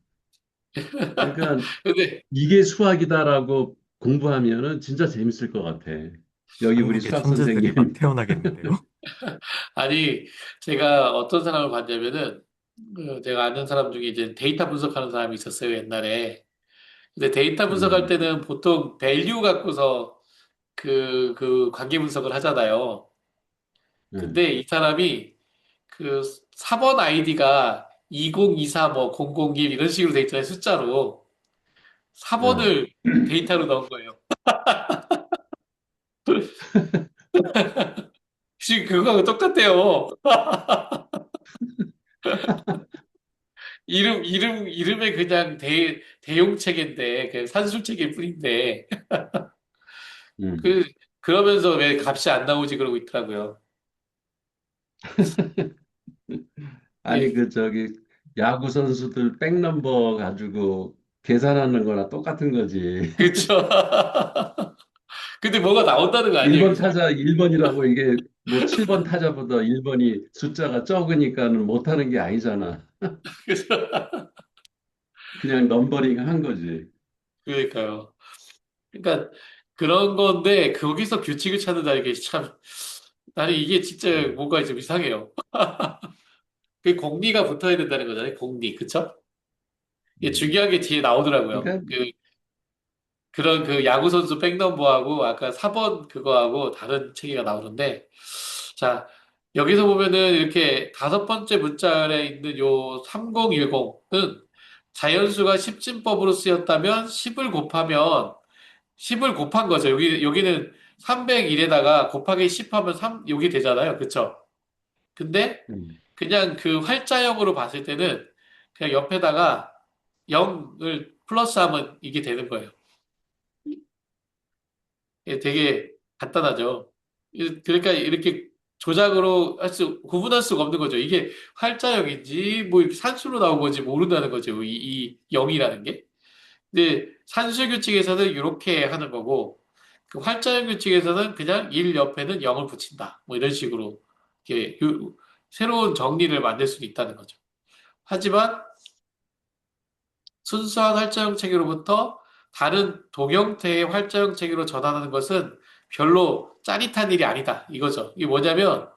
그러니까 근데 이게 수학이다라고 공부하면은 진짜 재밌을 것 같아. 여기 우리 한국의 수학 천재들이 막 선생님. 태어나겠는데요? 아니 제가 어떤 사람을 봤냐면은 제가 아는 사람 중에 이제 데이터 분석하는 사람이 있었어요 옛날에. 근데 데이터 분석할 음, 때는 보통 밸류 갖고서 그 관계 분석을 하잖아요. 음, 근데 이 사람이 그 4번 아이디가 2024 뭐 001 이런 식으로 돼 있잖아요 숫자로. 음. 4번을 데이터로 넣은 거예요. 지금 그거하고 똑같대요. 이름에 그냥 대용체계인데, 그 산술체계 뿐인데, 음. 그, 그러면서 왜 값이 안 나오지 그러고 있더라고요. 아니, 예, 그, 저기, 야구 선수들 백넘버 가지고 계산하는 거랑 똑같은 거지. 그쵸. 근데 뭐가 나온다는 거 아니에요, 1번 그죠? 타자 1번이라고 이게 뭐 7번 타자보다 1번이 숫자가 적으니까는 못하는 게 아니잖아. 그죠? 그냥 넘버링 한 거지. 그러니까요. 그러니까 그런 건데, 거기서 규칙을 찾는다는 게 참, 나는 이게 진짜 음, 뭔가 좀 이상해요. 그 공리가 붙어야 된다는 거잖아요, 공리. 그쵸? 이게 음. 중요한 게 뒤에 나오더라고요. 그러니까, 그런 그 야구 선수 백넘버하고 아까 4번 그거하고 다른 체계가 나오는데 자 여기서 보면은 이렇게 다섯 번째 문자에 있는 요 3010은 자연수가 10진법으로 쓰였다면 10을 곱한 거죠. 여기는 301에다가 곱하기 10 하면 3 여기 되잖아요. 그쵸? 근데 음, 그냥 그 활자형으로 봤을 때는 그냥 옆에다가 0을 플러스하면 이게 되는 거예요. 되게 간단하죠. 그러니까 이렇게 조작으로 구분할 수가 없는 거죠. 이게 활자형인지 뭐 이렇게 산수로 나온 건지 모른다는 거죠. 이 0이라는 게. 근데 산수 규칙에서는 이렇게 하는 거고, 그 활자형 규칙에서는 그냥 1 옆에는 0을 붙인다. 뭐 이런 식으로 이렇게 새로운 정리를 만들 수도 있다는 거죠. 하지만 순수한 활자형 체계로부터 다른 동형태의 활자형 체계로 전환하는 것은 별로 짜릿한 일이 아니다. 이거죠. 이게 뭐냐면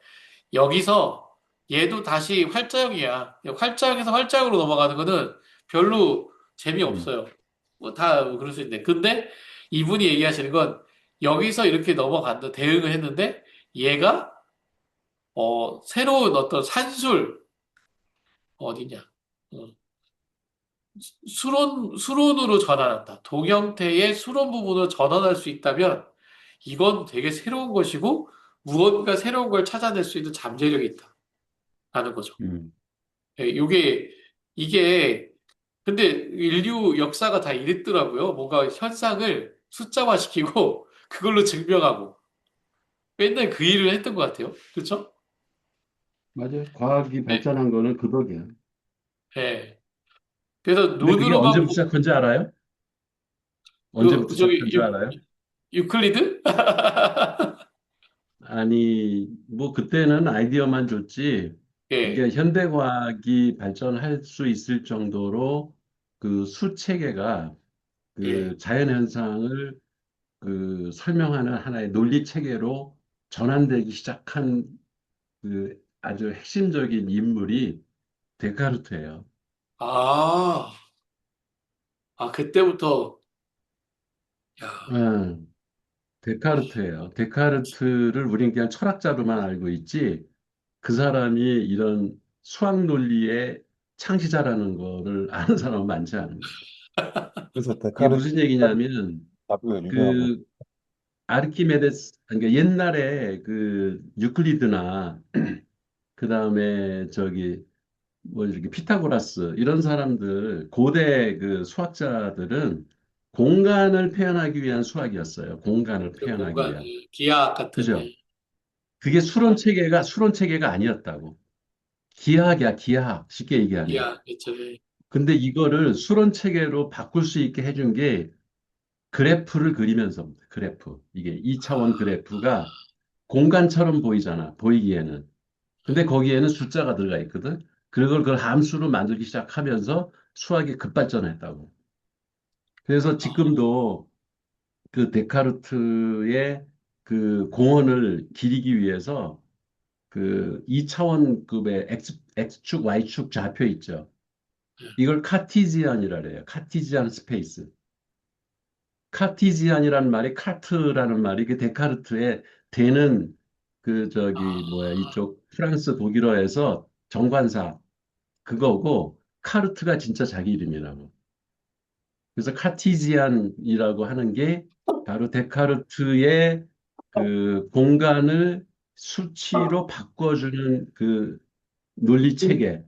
여기서 얘도 다시 활자형이야. 활자형에서 활자형으로 넘어가는 거는 별로 음, 재미없어요. 뭐 그럴 수 있는데. 근데 이분이 얘기하시는 건 여기서 이렇게 넘어간다. 대응을 했는데 얘가 새로운 어떤 산술 어디냐. 어, 수론으로 전환한다. 동형태의 수론 부분으로 전환할 수 있다면 이건 되게 새로운 것이고 무언가 새로운 걸 찾아낼 수 있는 잠재력이 있다라는 거죠. 음. 예, 이게 근데 인류 역사가 다 이랬더라고요. 뭔가 현상을 숫자화시키고 그걸로 증명하고 맨날 그 일을 했던 것 같아요. 그렇죠? 맞아요. 과학이 네. 발전한 거는 그 덕이야. 예. 그래서 근데 그게 눈으로만 언제부터 시작한지 알아요? 언제부터 저기 시작한지 알아요? 유클리드? 아니, 뭐 그때는 아이디어만 줬지. 예, 이게 현대과학이 발전할 수 있을 정도로 그 수체계가 예. 그 자연현상을 그 설명하는 하나의 논리 체계로 전환되기 시작한 그 아주 핵심적인 인물이 데카르트예요. 아, 그때부터, 야, 응, 데카르트예요. 데카르트를 우린 그냥 철학자로만 알고 있지, 그 사람이 이런 수학 논리의 창시자라는 거를 아는 사람은 많지 않은 거예요. 그래서 이게 데카르트 무슨 얘기냐면, 답이 유명하고. 그 아르키메데스, 그러니까 옛날에 그 유클리드나 그 다음에 저기 뭐 이렇게 피타고라스 이런 사람들 고대 그 수학자들은 공간을 표현하기 위한 수학이었어요. 공간을 그 표현하기 공간, 위한. 예, 기하 같은, 그죠? 예. 그게 수론 체계가 아니었다고. 기하학이야, 기하학. 쉽게 얘기하면. 기하, 그쵸, 예. 근데 이거를 수론 체계로 바꿀 수 있게 해준 게 그래프를 그리면서입니다. 그래프. 이게 2차원 그래프가 공간처럼 보이잖아. 보이기에는. 근데 거기에는 숫자가 들어가 있거든. 그걸 함수로 만들기 시작하면서 수학이 급발전했다고. 그래서 지금도 그 데카르트의 그 공원을 기리기 위해서 그 2차원급의 X축, Y축 좌표 있죠. 이걸 카티지안이라 그래요. 카티지안 스페이스. 카티지안이라는 말이 카트라는 말이 그 데카르트의 대는 그 저기 뭐야 이쪽 프랑스 독일어에서 정관사 그거고 카르트가 진짜 자기 이름이라고. 그래서 카티지안이라고 하는 게 바로 데카르트의 그 공간을 수치로 바꿔주는 그 논리 체계,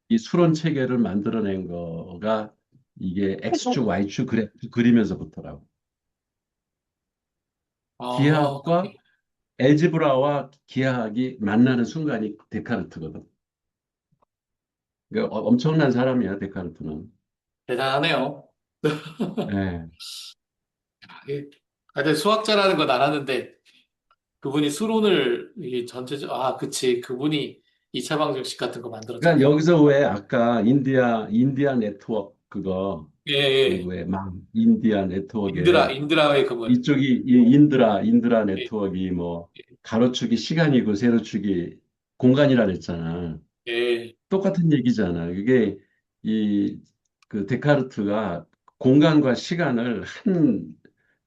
이 수론 체계를 만들어낸 거가 이게 X축, Y축 그래프 그리면서부터라고. 기하학과 그렇군요. 엘지브라와 기하학이 만나는 순간이 데카르트거든. 그러니까 엄청난 사람이야, 데카르트는. 대단하네요. 예. 예. 근데 수학자라는 건 알았는데, 그분이 수론을, 이게 그치. 그분이 2차 방정식 같은 거 그러니까 만들었잖아요. 여기서 왜 아까 인디아 네트워크 그거 예, 그 예. 왜 인디아 네트워크에 인드라의 그물. 이쪽이 이 인드라 예, 네트워크가 뭐 가로축이 시간이고 세로축이 공간이라 그랬잖아. 예. 똑같은 얘기잖아. 그게 이 그 데카르트가 공간과 시간을 한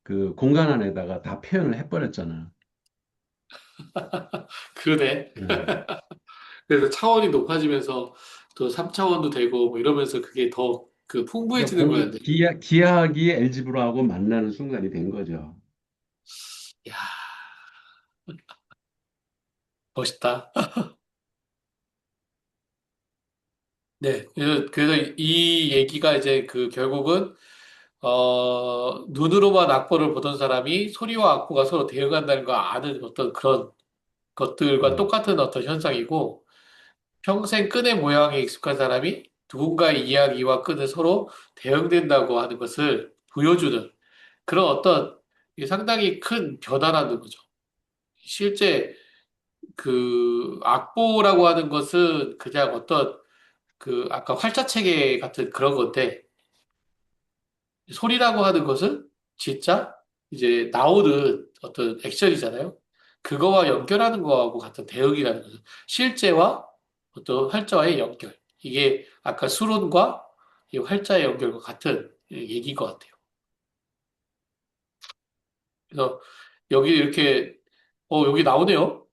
그 공간 안에다가 다 표현을 해버렸잖아. 그러네. 예. 그래서 차원이 높아지면서 또 3차원도 되고 뭐 이러면서 그게 더 그 그러니까 풍부해지는 거였네. 기하학이 엘지브라하고 만나는 순간이 된 거죠. 야, 멋있다. 네. 그래서 이 얘기가 이제 그 결국은 눈으로만 악보를 보던 사람이 소리와 악보가 서로 대응한다는 거 아는 어떤 그런 것들과 음. 똑같은 어떤 현상이고, 평생 끈의 모양에 익숙한 사람이 누군가의 이야기와 끈을 서로 대응된다고 하는 것을 보여주는 그런 어떤 상당히 큰 변화라는 거죠. 실제 그 악보라고 하는 것은 그냥 어떤 그 아까 활자체계 같은 그런 건데, 소리라고 하는 것은 진짜 이제 나오는 어떤 액션이잖아요. 그거와 연결하는 거하고 같은 대응이라는 거죠. 실제와 어떤 활자와의 연결. 이게 아까 수론과 이 활자의 연결과 같은 얘기인 것 같아요. 그래서 여기 이렇게, 여기 나오네요.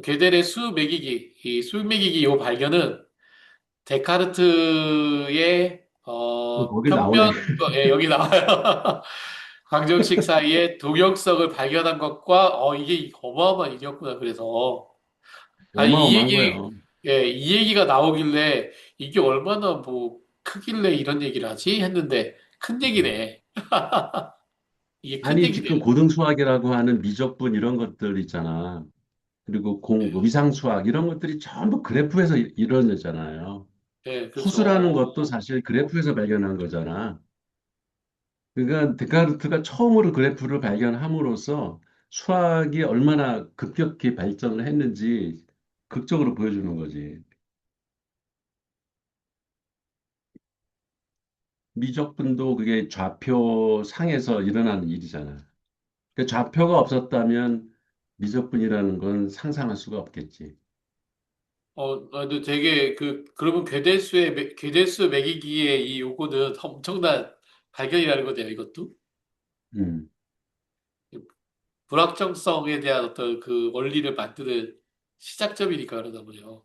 게델의 수 매기기. 이 수 매기기 이 발견은 데카르트의 거기 나오네. 평면과 예, 여기 나와요. 방정식 사이에 동역성을 발견한 것과 이게 어마어마한 일이었구나. 그래서 아니 이 어마어마한 얘기 거예요. 예, 이 얘기가 나오길래 이게 얼마나 뭐 크길래 이런 얘기를 하지 했는데 큰 음. 얘기네. 이게 큰 아니, 지금 얘기네요. 고등수학이라고 하는 미적분 이런 것들 있잖아. 그리고 위상수학 이런 것들이 전부 그래프에서 이루어졌잖아요. 예, 그렇죠. 호수라는 것도 사실 그래프에서 발견한 거잖아. 그러니까 데카르트가 처음으로 그래프를 발견함으로써 수학이 얼마나 급격히 발전을 했는지 극적으로 보여주는 거지. 미적분도 그게 좌표 상에서 일어나는 일이잖아. 그 좌표가 없었다면 미적분이라는 건 상상할 수가 없겠지. 근데 되게 그러면 괴대수 매기기의 이 요거는 엄청난 발견이라는 거네요, 이것도. 음. 불확정성에 대한 어떤 그 원리를 만드는 시작점이니까 그러나 보네요.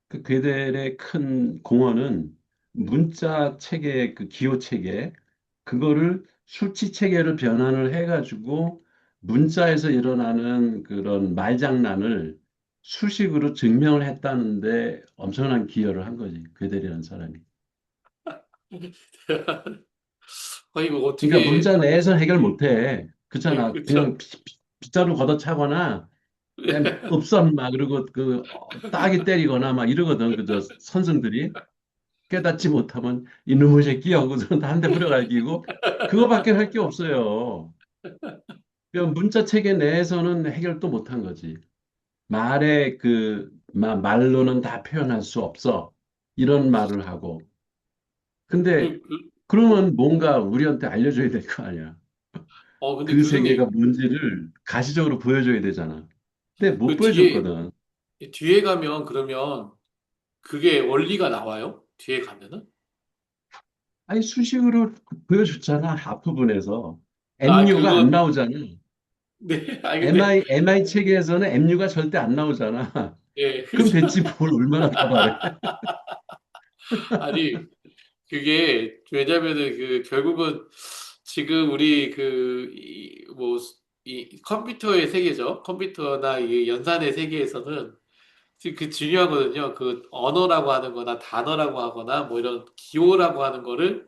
그 괴델의 큰 공헌은 문자 체계, 그 기호 체계, 그거를 수치 체계를 변환을 해가지고 문자에서 일어나는 그런 말장난을 수식으로 증명을 했다는데 엄청난 기여를 한 거지. 괴델이라는 사람이. 이거 그러니까 어떻게, 문자 내에서 해결 못 해. 네, 그렇잖아. 그렇죠. 그냥 빗자루 걷어차거나 그냥 읍선 막 그리고 따기 때리거나 막 이러거든. 그저 선생들이. 깨닫지 못하면 이놈의 새끼 하고서 한 대 후려갈기고 그거밖에 할 게 없어요. 그러니까 문자 체계 내에서는 해결도 못한 거지. 말의 말로는 다 표현할 수 없어. 이런 말을 하고. 근데 그, 그, 그러면 뭔가 우리한테 알려줘야 될 거 아니야. 근데 그 세계가 교수님, 뭔지를 가시적으로 보여줘야 되잖아. 근데 못 그 뒤에, 보여줬거든. 뒤에 가면 그러면 그게 원리가 나와요? 뒤에 가면은? 아니, 수식으로 보여줬잖아. 앞부분에서. 아, MU가 안 나오잖아. 네, 근데, MI 체계에서는 MU가 절대 안 나오잖아. 예, 그럼 그죠. 됐지, 뭘 얼마나 더 바래. 아니, 그게, 왜냐면은 결국은 지금 우리 이 컴퓨터의 세계죠. 컴퓨터나 이 연산의 세계에서는 지금 중요하거든요. 그 언어라고 하는 거나 단어라고 하거나 뭐 이런 기호라고 하는 거를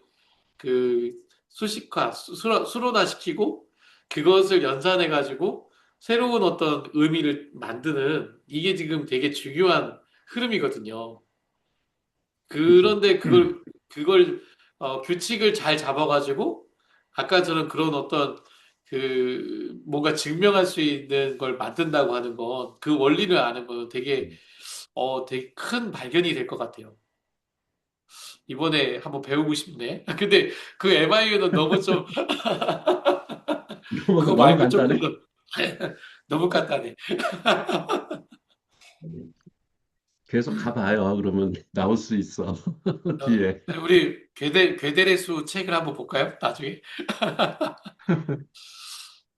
그 수론화시키고 그것을 연산해가지고 새로운 어떤 의미를 만드는 이게 지금 되게 중요한 흐름이거든요. 그치. 그런데 그걸 규칙을 잘 잡아가지고 아까처럼 그런 어떤 뭔가 증명할 수 있는 걸 만든다고 하는 건 그 원리를 아는 건 되게 큰 발견이 될 것 같아요. 이번에 한번 배우고 싶네. 근데 그 MIU는 너무 좀 그거 너무 말고 조금 간단해. 더 너무 간단해. 계속 가봐요. 그러면 나올 수 있어. 어, 뒤에. 우리 괴대레수 책을 한번 볼까요? 나중에.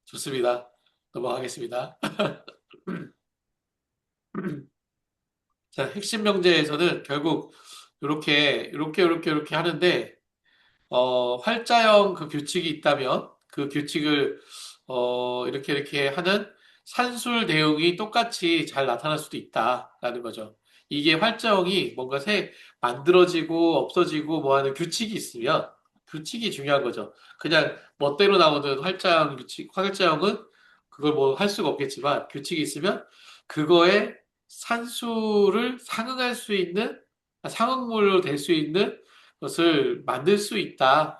좋습니다. 넘어가겠습니다. 자, 핵심 명제에서는 결국 이렇게 하는데, 활자형 그 규칙이 있다면 그 규칙을, 이렇게 하는 산술 내용이 똑같이 잘 나타날 수도 있다라는 거죠. 이게 활자형이 뭔가 만들어지고 없어지고 뭐 하는 규칙이 있으면 규칙이 중요한 거죠. 그냥 멋대로 나오는 활자형은 그걸 뭐 할 수가 없겠지만 규칙이 있으면 그거에 산수를 상응할 수 있는 상응물로 될 수 있는 것을 만들 수 있다.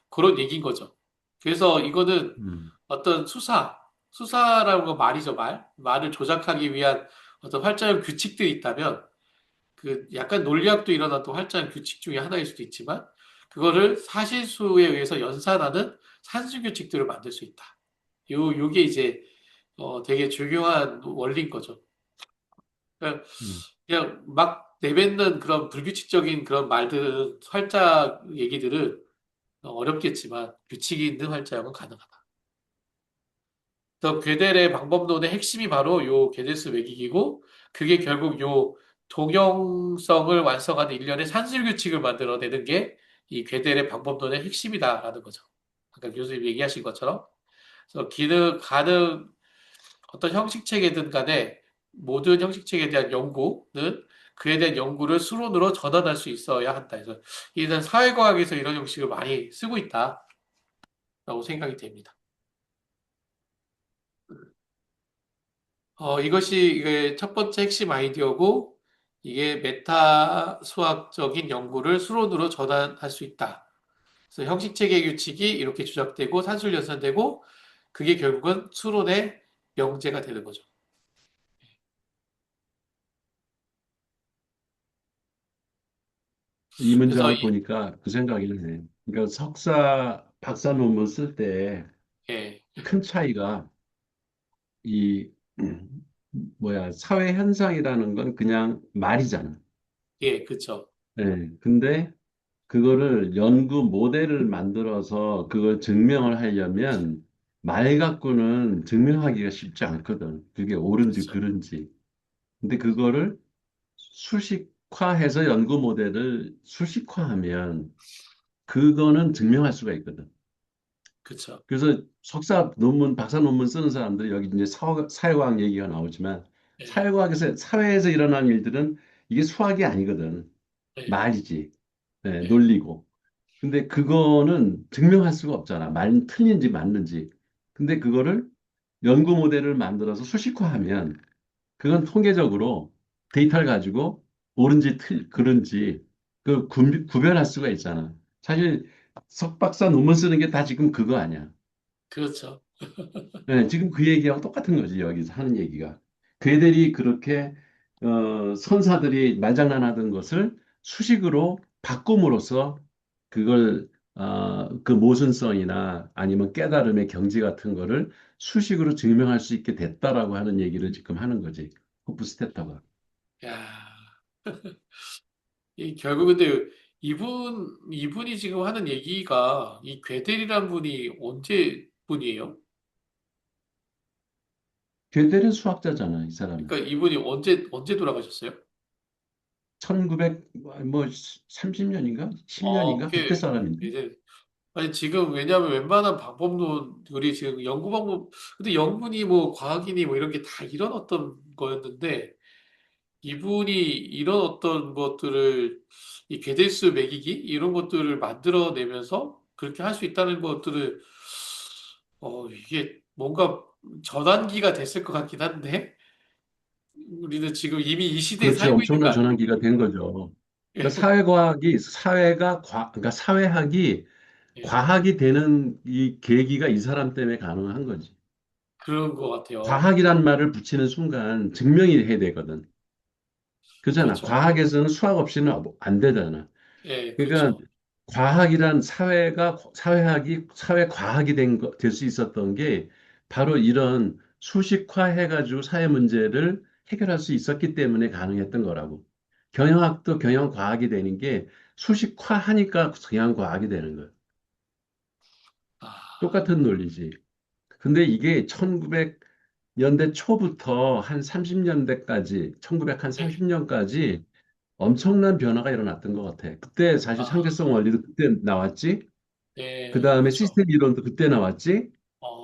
그런 얘기인 거죠. 그래서 이거는 음, 어떤 수사라는 건 말이죠, 말을 조작하기 위한 어떤 활자형 규칙들이 있다면 그 약간 논리학도 일어난 또 활자형 규칙 중에 하나일 수도 있지만 그거를 사실수에 의해서 연산하는 산수 규칙들을 만들 수 있다. 요게 이제 되게 중요한 원리인 거죠. 그냥, 음. 그냥 막 내뱉는 그런 불규칙적인 그런 말들은 활자 얘기들은 어렵겠지만 규칙이 있는 활자형은 가능하다. 더 괴델의 방법론의 핵심이 바로 요 괴델스 매기기고 그게 결국 요 동형성을 완성하는 일련의 산술 규칙을 만들어내는 게 이 괴델의 방법론의 핵심이다라는 거죠. 아까 교수님 얘기하신 것처럼 그래서 가능 어떤 형식 체계든 간에 모든 형식 체계에 대한 연구는 그에 대한 연구를 수론으로 전환할 수 있어야 한다. 그래서 이는 사회과학에서 이런 형식을 많이 쓰고 있다라고 생각이 됩니다. 이게 첫 번째 핵심 아이디어고, 이게 메타 수학적인 연구를 수론으로 전환할 수 있다. 그래서 형식 체계 규칙이 이렇게 조작되고 산술 연산되고, 그게 결국은 수론의 명제가 되는 거죠. 이 그래서 문장을 보니까 그 생각이 드네. 그러니까 석사, 박사 논문 쓸 때 예, 큰 차이가 이, 뭐야, 사회 현상이라는 건 그냥 말이잖아. 예, 그쵸. 예. 근데 그거를 연구 모델을 만들어서 그걸 증명을 하려면 말 갖고는 증명하기가 쉽지 않거든. 그게 옳은지 그쵸. 그른지. 근데 그거를 수식화해서 연구 모델을 수식화하면 그거는 증명할 수가 있거든. 그쵸. 그래서 석사 논문, 박사 논문 쓰는 사람들이 여기 이제 사회과학 얘기가 나오지만 예, 사회과학에서, 사회에서 일어나는 일들은 이게 수학이 아니거든. 예, 말이지. 네, 예. 논리고. 근데 그거는 증명할 수가 없잖아. 말 틀린지 맞는지. 근데 그거를 연구 모델을 만들어서 수식화하면 그건 통계적으로 데이터를 가지고 옳은지 그른지 구별할 수가 있잖아. 사실 석박사 논문 쓰는 게 다 지금 그거 아니야. 그렇죠. 네, 지금 그 얘기하고 똑같은 거지, 여기서 하는 얘기가. 걔들이 그렇게, 선사들이 말장난하던 것을 수식으로 바꿈으로써 그걸, 그 모순성이나 아니면 깨달음의 경지 같은 거를 수식으로 증명할 수 있게 됐다라고 하는 얘기를 지금 하는 거지. 호프스테터가. 야, 결국 근데 이분이 지금 하는 얘기가 이 괴델이란 분이 언제 분이에요? 괴델은 수학자잖아, 이 사람은. 그러니까 이분이 언제 돌아가셨어요? 1900, 뭐, 30년인가? 어, 10년인가? 그때 그게 사람인데. 이제 아니 지금 왜냐하면 웬만한 방법론들이 지금 연구 방법 근데 연구니 뭐 과학이니 뭐 이런 게 다 이런 어떤 거였는데 이분이 이런 어떤 것들을 이 괴델수 매기기 이런 것들을 만들어내면서 그렇게 할 수 있다는 것들을 이게 뭔가 전환기가 됐을 것 같긴 한데 우리는 지금 이미 이 시대에 그렇지. 살고 있는 거 엄청난 아니에요? 전환기가 된 거죠. 예, 그러니까 그러니까 사회학이 예, 과학이 되는 이 계기가 이 사람 때문에 가능한 거지. 그런 것 같아요. 과학이란 말을 붙이는 순간 증명이 해야 되거든. 그잖아. 그렇죠. 과학에서는 수학 없이는 안 되잖아. 예, 그러니까 그렇죠. 과학이란 사회학이 사회과학이 될 수 있었던 게 바로 이런 수식화해가지고 사회 문제를 해결할 수 있었기 때문에 가능했던 거라고. 경영학도 경영과학이 되는 게 수식화하니까 경영과학이 되는 거야. 아, 똑같은 논리지. 근데 이게 1900년대 초부터 한 30년대까지, 1900 한 예, 30년까지 엄청난 변화가 일어났던 것 같아. 그때 사실 아, 상대성 원리도 그때 나왔지. 그 예, 다음에 그렇죠. 시스템 이론도 그때 나왔지.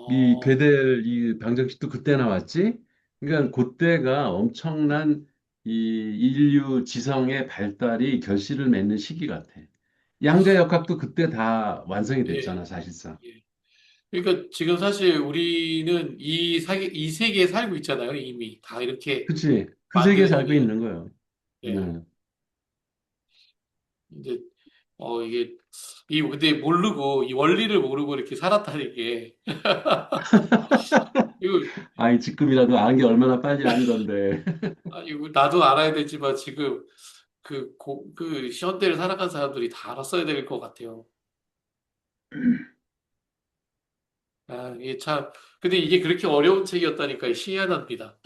이 어, gödel 이 방정식도 그때 나왔지. 그러니까 그때가 엄청난 이 인류 지성의 발달이 결실을 맺는 시기 같아. 양자역학도 그때 다 완성이 예, 됐잖아, 사실상. 예. 그러니까 지금 사실 우리는 이 세계에 살고 있잖아요. 이미 다 이렇게 그치? 그 세계에 살고 만들어지는. 있는 거예요. 예. 네. 이제 이게 근데 모르고 이 원리를 모르고 이렇게 살았다는 게 이거 아이, 지금이라도 아는 게 얼마나 빨리 아는 건데. 이거 나도 알아야 되지만 지금 그 시간대를 살아간 사람들이 다 알았어야 될 것 같아요. 아, 이게 참 근데 이게 그렇게 어려운 책이었다니까 희한합니다.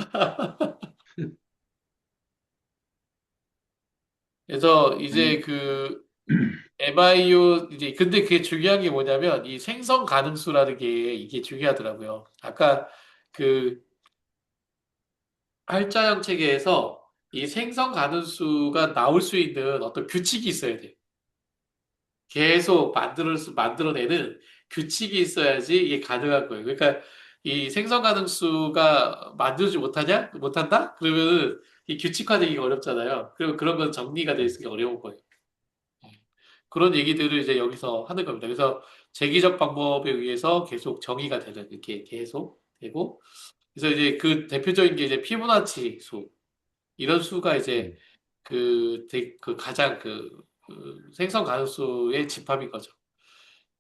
그래서 이제 아니, 그 MIU 이제 근데 그게 중요한 게 뭐냐면 이 생성 가능수라는 게 이게 중요하더라고요. 아까 그 활자형 체계에서 이 생성 가능수가 나올 수 있는 어떤 규칙이 있어야 돼. 계속 만들어내는 규칙이 있어야지 이게 가능한 거예요. 그러니까 이 생성 가능수가 만들지 못한다? 그러면은 이 규칙화되기가 어렵잖아요. 그리고 그런 건 정리가 돼 있으기 어려운 거예요. 그런 얘기들을 이제 여기서 하는 겁니다. 그래서 재기적 방법에 의해서 계속 정의가 되는 이렇게 계속 되고 그래서 이제 그 대표적인 게 이제 피보나치 수 이런 수가 이제 그 가장 그 생성 가능수의 집합인 거죠.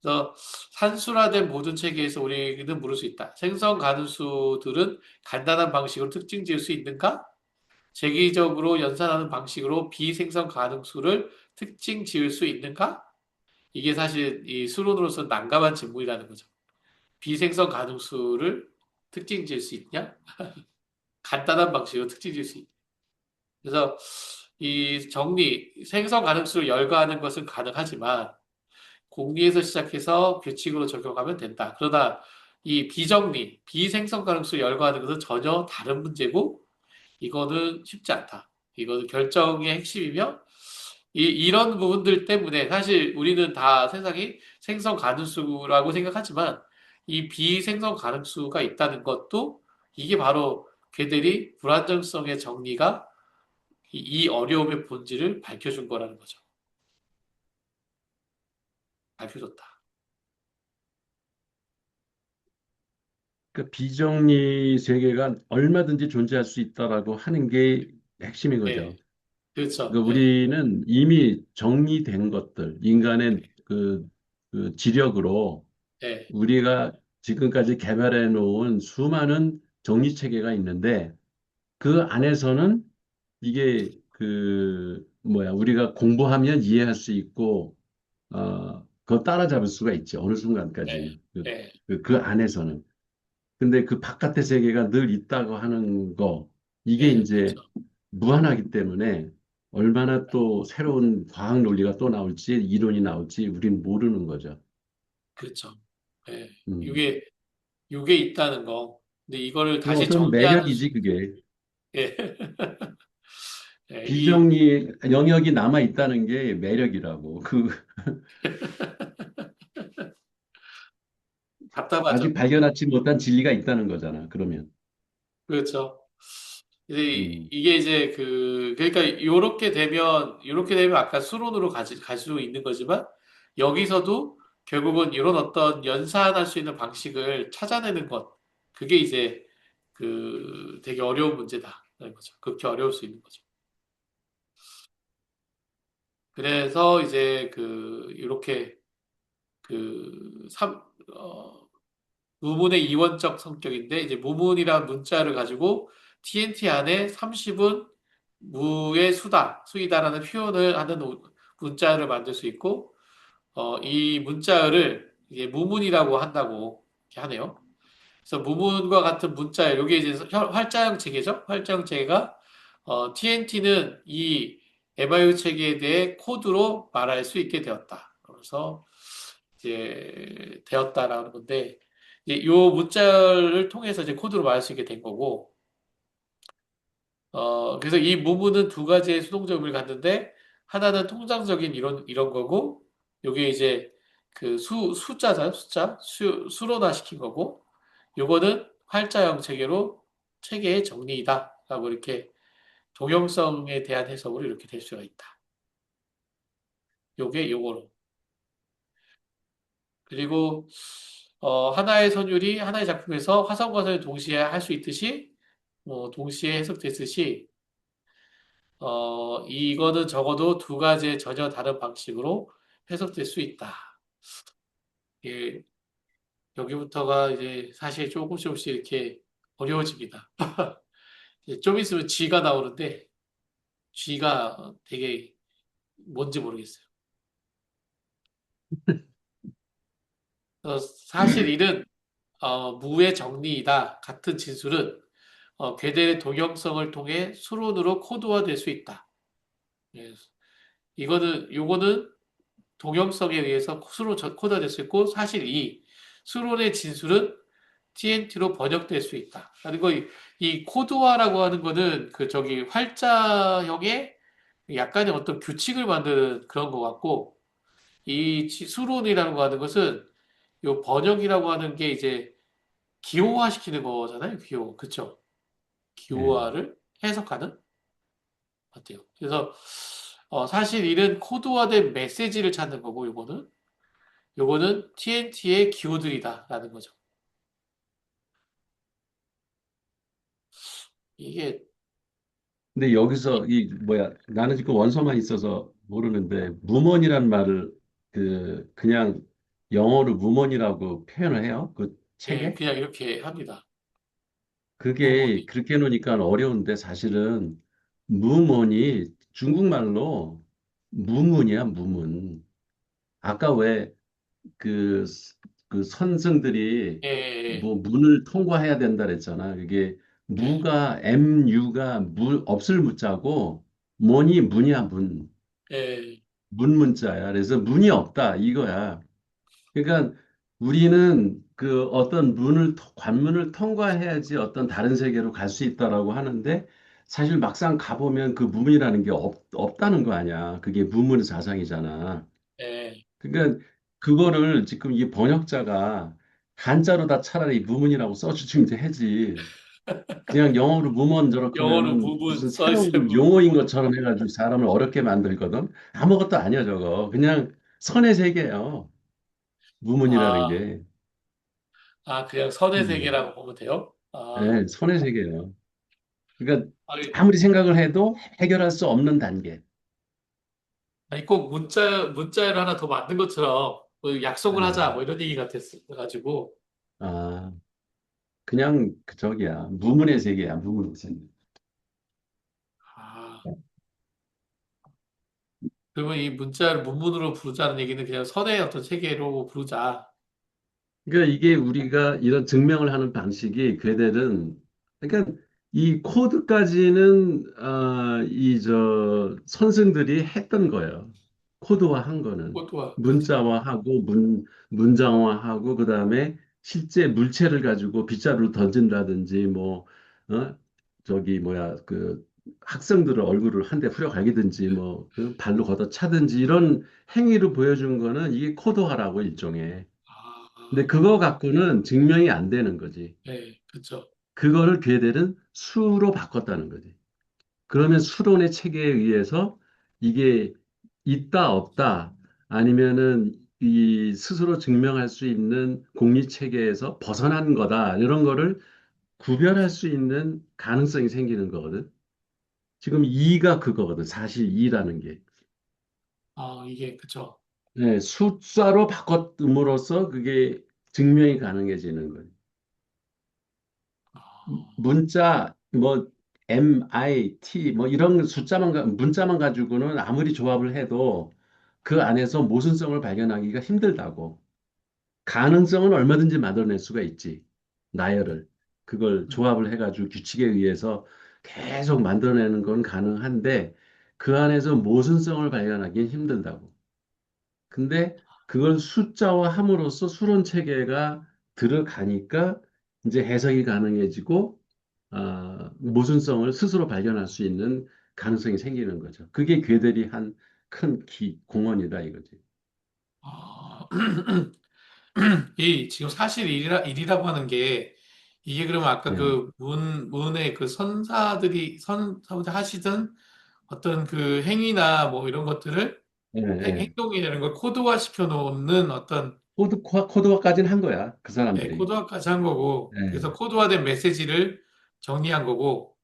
그래서 산술화된 모든 체계에서 우리는 물을 수 있다. 생성 가능수들은 간단한 방식으로 특징 지을 수 있는가? 재기적으로 연산하는 방식으로 비생성 가능수를 특징 지을 수 있는가? 이게 사실 이 수론으로서 난감한 질문이라는 거죠. 비생성 가능수를 특징 지을 수 있냐? 간단한 방식으로 특징 지을 수 있냐? 그래서 이 생성 가능수를 열거하는 것은 가능하지만 공리에서 시작해서 규칙으로 적용하면 된다. 그러나 이 비생성 가능수를 열거하는 것은 전혀 다른 문제고 이거는 쉽지 않다. 이거는 결정의 핵심이며 이런 부분들 때문에 사실 우리는 다 세상이 생성 가능수라고 생각하지만 이 비생성 가능수가 있다는 것도 이게 바로 걔들이 불안정성의 정리가 이 어려움의 본질을 밝혀준 거라는 거죠. 밝혀줬다. 그 비정리 세계가 얼마든지 존재할 수 있다라고 하는 게 핵심인 예, 거죠. 그렇죠. 그러니까 예, 우리는 이미 정리된 것들, 인간의 그 지력으로 예, 우리가 지금까지 개발해 놓은 수많은 정리 체계가 있는데 그 안에서는 이게 그 뭐야 우리가 공부하면 이해할 수 있고 그거 따라잡을 수가 있죠. 어느 예, 순간까지는 예, 그 안에서는. 근데 그 바깥의 세계가 늘 있다고 하는 거 이게 예, 이제 그렇죠. 무한하기 때문에 얼마나 또 새로운 과학 논리가 또 나올지 이론이 나올지 우리는 모르는 거죠. 그렇죠. 예, 음. 이게 있다는 거. 근데 이거를 그 다시 어떤 정리하는 매력이지 그게. 예, 예, 비정리 영역이 남아 있다는 게 매력이라고. 그 답답하죠. 아직 발견하지 못한 진리가 있다는 거잖아. 그러면. 그렇죠. 이제 음. 이게 이제 그러니까 요렇게 되면 아까 수론으로 갈 수 있는 거지만 여기서도 결국은 이런 어떤 연산할 수 있는 방식을 찾아내는 것 그게 이제 되게 어려운 문제다라는 거죠. 그렇게 어려울 수 있는 거죠. 그래서 이제 이렇게 그 삼, 어, 무문의 이원적 성격인데 이제 무문이라는 문자를 가지고 TNT 안에 30은 무의 수이다라는 표현을 하는 문자를 만들 수 있고 이 문자를 이제 무문이라고 한다고 이렇게 하네요. 그래서 무문과 같은 문자열, 이게 이제 활자형 체계죠. 활자형 체계가 TNT는 이 MIU 체계에 대해 코드로 말할 수 있게 되었다. 그래서 이제 되었다라는 건데 이제 요 문자를 통해서 이제 코드로 말할 수 있게 된 거고 그래서 이 무문은 두 가지의 수동적 의미를 갖는데 하나는 통상적인 이런 거고 요게 이제 숫자잖아요. 수론화 시킨 거고 요거는 활자형 체계의 정리이다라고 이렇게 동형성에 대한 해석으로 이렇게 될 수가 있다. 요게 요거로. 그리고 하나의 선율이 하나의 작품에서 화성과 선을 동시에 할 수 있듯이 뭐 동시에 해석됐듯이 이거는 적어도 두 가지의 전혀 다른 방식으로 해석될 수 있다. 예, 여기부터가 이제 사실 조금씩 이렇게 어려워집니다. 이제 좀 있으면 G가 나오는데 G가 되게 뭔지 모르겠어요. 사실 이는 무의 정리이다. 같은 진술은 괴델의 동형성을 통해 수론으로 코드화될 수 있다. 예, 요거는 동형성에 의해서 코드화될 수 있고 사실 이 수론의 진술은 TNT로 번역될 수 있다. 그리고 이 코드화라고 하는 거는 저기 활자형의 약간의 어떤 규칙을 만드는 그런 것 같고 이 수론이라는 거 하는 것은 요 번역이라고 하는 게 이제 기호화시키는 거잖아요. 기호. 그쵸? 예. 기호화를 해석하는 것 같아요. 그래서 사실 이는 코드화된 메시지를 찾는 거고 요거는 TNT의 기호들이다라는 거죠. 이게 근데 여기서 이 뭐야 나는 지금 원서만 있어서 모르는데 무먼이란 말을 그냥 영어로 무먼이라고 표현을 해요. 그 예, 책에? 그냥 이렇게 합니다. 그게 무문이. 그렇게 해놓으니까 어려운데 사실은 무먼이 중국말로 무문이야, 무문. 아까 왜 그, 그 선생들이 예, 예, 뭐 문을 통과해야 된다 그랬잖아. 그게 예, 무가 MU가 무 없을 무자고 문이 문이야, 문. 예, 문 문자야. 그래서 문이 없다 이거야. 그러니까 우리는 그 어떤 관문을 통과해야지 어떤 다른 세계로 갈 수 있다라고 하는데 사실 막상 가보면 그 무문이라는 게 없다는 거 아니야. 그게 무문의 자상이잖아. 예. 그러니까 그거를 지금 이 번역자가 한자로 다 차라리 무문이라고 써주면 되지. 그냥 영어로 무문 저렇게 영어로 하면은 부분 무슨 써 있어요, 새로운 용어인 것처럼 해가지고 사람을 어렵게 만들거든. 아무것도 아니야, 저거. 그냥 선의 세계예요. 무문이라는 아, 게. 그냥 선의 음. 세계라고 보면 돼요? 네, 선의 세계예요. 그러니까 아니, 아무리 생각을 해도 해결할 수 없는 단계. 아니, 꼭 문자를 하나 더 만든 것처럼 뭐 약속을 하자, 네. 뭐 이런 얘기 같았어가지고, 아, 그냥 저기야. 무문의 세계야, 무문의 세계. 아, 그러면 이 문자를 문문으로 부르자는 얘기는 그냥 선의 어떤 세계로 부르자. 그러니까 이게 우리가 이런 증명을 하는 방식이 괴델은 그러니까 이 코드까지는 이 저 선생들이 했던 거예요. 코드화한 거는 그것도, 그렇죠. 문자화하고 문장화하고 그다음에 실제 물체를 가지고 빗자루를 던진다든지 뭐 저기 뭐야 그 학생들을 얼굴을 한 대 후려갈기든지 뭐그 발로 걷어차든지 이런 행위를 보여준 거는 이게 코드화라고 일종의. 근데 그거 갖고는 증명이 안 되는 거지. 네, 그렇죠. 그거를 괴델은 수로 바꿨다는 거지. 그러면 수론의 체계에 의해서 이게 있다, 없다, 아니면은 이 스스로 증명할 수 있는 공리 체계에서 벗어난 거다, 이런 거를 구별할 수 있는 가능성이 생기는 거거든. 지금 이가 그거거든. 사실 이라는 게. 이게, 그렇죠. 네, 숫자로 바꿨음으로써 그게 증명이 가능해지는 거예요. 문자 뭐 MIT 뭐 이런 문자만 가지고는 아무리 조합을 해도 그 안에서 모순성을 발견하기가 힘들다고. 가능성은 얼마든지 만들어낼 수가 있지. 나열을 그걸 조합을 해가지고 규칙에 의해서 계속 만들어내는 건 가능한데 그 안에서 모순성을 발견하기는 힘들다고. 근데 그걸 숫자화 함으로써 수론 체계가 들어가니까 이제 해석이 가능해지고 모순성을 스스로 발견할 수 있는 가능성이 생기는 거죠. 그게 괴델이 한 큰 공헌이다 이거지. 아, 이 지금 사실 일이라고 하는 게 이게 그러면 아까 네, 그 문의 그 선사분들 하시던 어떤 그 행위나 뭐 이런 것들을 네, 네. 행동이라는 걸 코드화 시켜 놓는 어떤 코드화까지는 한 거야. 그 사람들이. 코드화까지 한 거고 네. 그래서 코드화된 메시지를 정리한 거고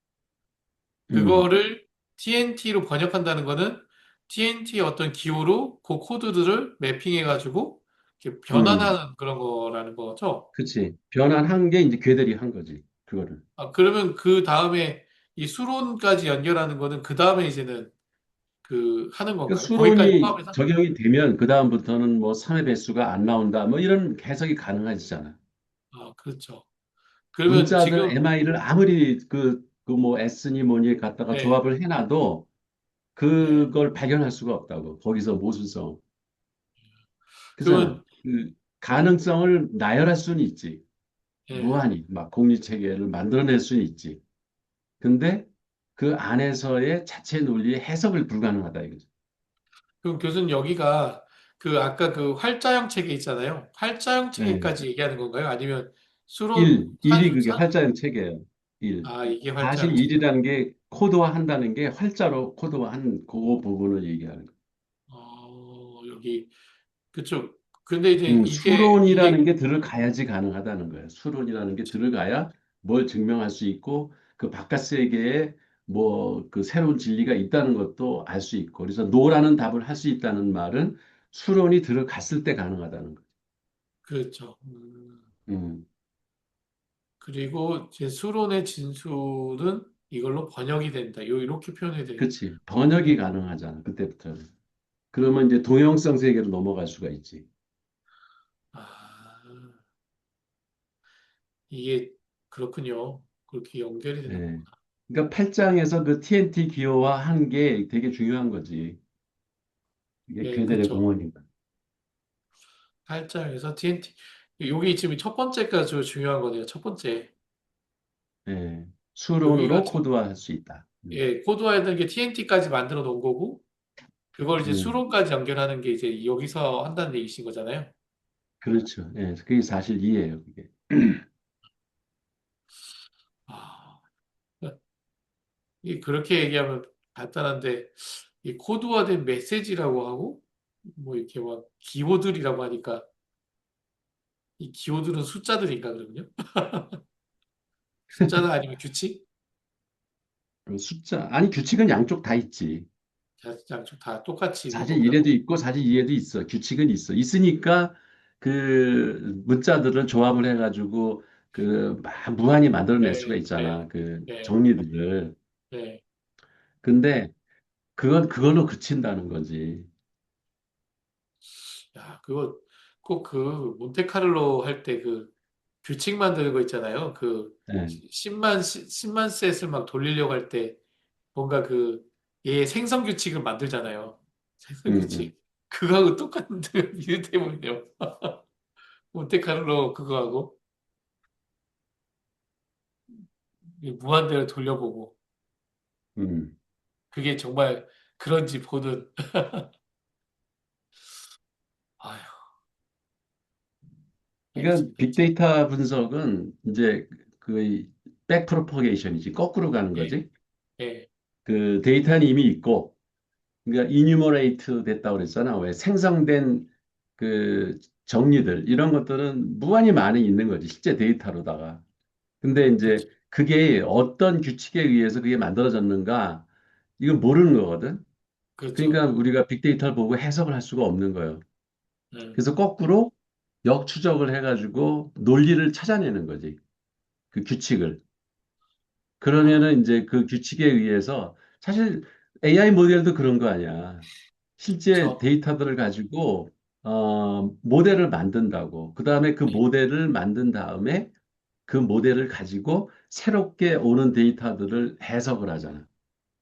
음, 그거를 TNT로 번역한다는 거는 TNT의 어떤 기호로 그 코드들을 매핑해 가지고 이렇게 음, 변환하는 그런 거라는 거죠. 그치. 변환한 게 이제 괴델이 한 거지. 그거를. 그러면 그 다음에 이 수론까지 연결하는 거는 그 다음에 이제는 그 하는 그 건가요? 거기까지 수론이 포함해서? 적용이 되면 그다음부터는 뭐 3의 배수가 안 나온다. 뭐 이런 해석이 가능하지잖아. 그렇죠. 그러면 문자들 지금 MI를 아무리 그 뭐 S니 뭐니 갖다가 예, 조합을 해놔도 예. 그걸 발견할 수가 없다고. 거기서 모순성. 그잖아. 그러면 그 가능성을 나열할 수는 있지. 예. 무한히 막 공리체계를 만들어낼 수는 있지. 근데 그 안에서의 자체 논리의 해석을 불가능하다 이거죠. 그럼 교수님 여기가 그 아까 그 활자형 체계 있잖아요. 활자형 네. 체계까지 얘기하는 건가요? 아니면 수론 1이 그게 활자형 체계예요. 1. 이게 사실 활자형 체계. 1이라는 게 코드화 한다는 게 활자로 코드화한 그 부분을 얘기하는 거예요. 여기 그쪽. 근데 이제 이게 수론이라는 게 들어가야지 가능하다는 거예요. 수론이라는 게 들어가야 뭘 증명할 수 있고 그 바깥 세계에 뭐 그 새로운 진리가 있다는 것도 알 수 있고 그래서 노라는 답을 할 수 있다는 말은 수론이 들어갔을 때 가능하다는 거예요. 그렇죠. 음, 그리고 제 수론의 진술은 이걸로 번역이 된다. 이렇게 표현이 돼. 그렇지. 번역이 가능하잖아. 그때부터는. 그러면 이제 동형성 세계로 넘어갈 수가 있지. 아, 이게 그렇군요. 그렇게 연결이 되는 예. 거구나. 그러니까 8장에서 그 TNT 기호화한 게 되게 중요한 거지. 이게 예, 괴델의 그렇죠. 공헌이다. 8장에서 TNT. 여기 지금 첫 번째가 좀 중요한 거네요. 첫 번째. 예. 여기가 수론으로 코드화할 수 있다. 예, 코드화해야 되는 게 TNT까지 만들어 놓은 거고, 그걸 이제 음, 수론까지 연결하는 게 이제 여기서 한다는 얘기신 거잖아요. 그렇죠. 예. 그게 사실 이해예요, 그게. 아, 이 그렇게 얘기하면 간단한데, 이 코드화된 메시지라고 하고, 뭐 이렇게 막 기호들이라고 하니까, 이 기호들은 숫자들인가 그러면요? 숫자는 아니면 규칙? 아니, 규칙은 양쪽 다 있지. 양쪽 다 똑같이 있는 사실 건가요? 이래도 있고, 사실 이래도 있어. 규칙은 있어. 있으니까 그 문자들을 조합을 해가지고, 막 무한히 만들어낼 수가 네, 네, 있잖아. 그 네, 정리들을. 네. 근데 그걸로 그친다는 거지. 야, 그거 꼭 그 몬테카를로 할 때 그 규칙 만드는 거 있잖아요. 그 예. 10만 셋을 막 돌리려고 할 때 뭔가 그 얘 생성 규칙을 만들잖아요. 생성 응, 응. 규칙. 그거하고 똑같은 비슷해보이네요. 몬테카를로 그거하고 이 무한대로 돌려보고 응. 그게 정말 그런지 보는 아휴 그러니까 알겠습니다. 빅데이터 분석은 이제 그 백프로퍼게이션이지. 거꾸로 가는 예, 거지. 예, 그 데이터는 이미 있고, 그러니까 이뉴머레이트 됐다고 그랬잖아. 왜 생성된 그 정리들 이런 것들은 무한히 많이 있는 거지. 실제 데이터로다가. 근데 이제 그렇죠. 그게 어떤 규칙에 의해서 그게 만들어졌는가 이건 모르는 거거든. 그러니까 그렇죠. 우리가 빅데이터를 보고 해석을 할 수가 없는 거예요. 음, 그래서 거꾸로 역추적을 해가지고 논리를 찾아내는 거지. 그 규칙을. 아, 그러면은 이제 그 규칙에 의해서 사실 AI 모델도 그런 거 아니야. 실제 그렇죠. 데이터들을 가지고 모델을 만든다고. 그다음에 그 예, 모델을 만든 다음에 그 모델을 가지고 새롭게 오는 데이터들을 해석을 하잖아.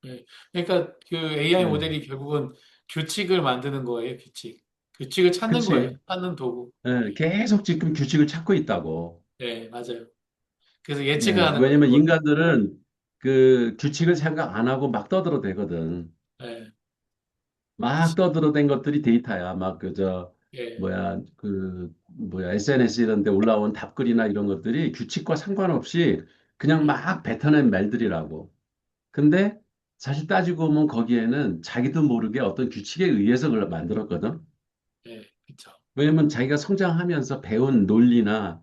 예. 그러니까 그 AI 음, 모델이 결국은 규칙을 만드는 거예요, 규칙. 규칙을 찾는 거예요. 그치. 찾는 도구. 계속 지금 규칙을 찾고 있다고. 네, 맞아요. 그래서 예측을 예, 하는 거죠, 왜냐면 그걸로. 인간들은 그 규칙을 생각 안 하고 막 떠들어대거든. 예, 막 떠들어댄 것들이 데이터야. 막 예, 뭐야, SNS 이런 데 올라온 답글이나 이런 것들이 규칙과 상관없이 그냥 예, 막 뱉어낸 말들이라고. 근데 사실 따지고 보면 거기에는 자기도 모르게 어떤 규칙에 의해서 그걸 만들었거든. 예, 그렇죠. 왜냐면 자기가 성장하면서 배운 논리나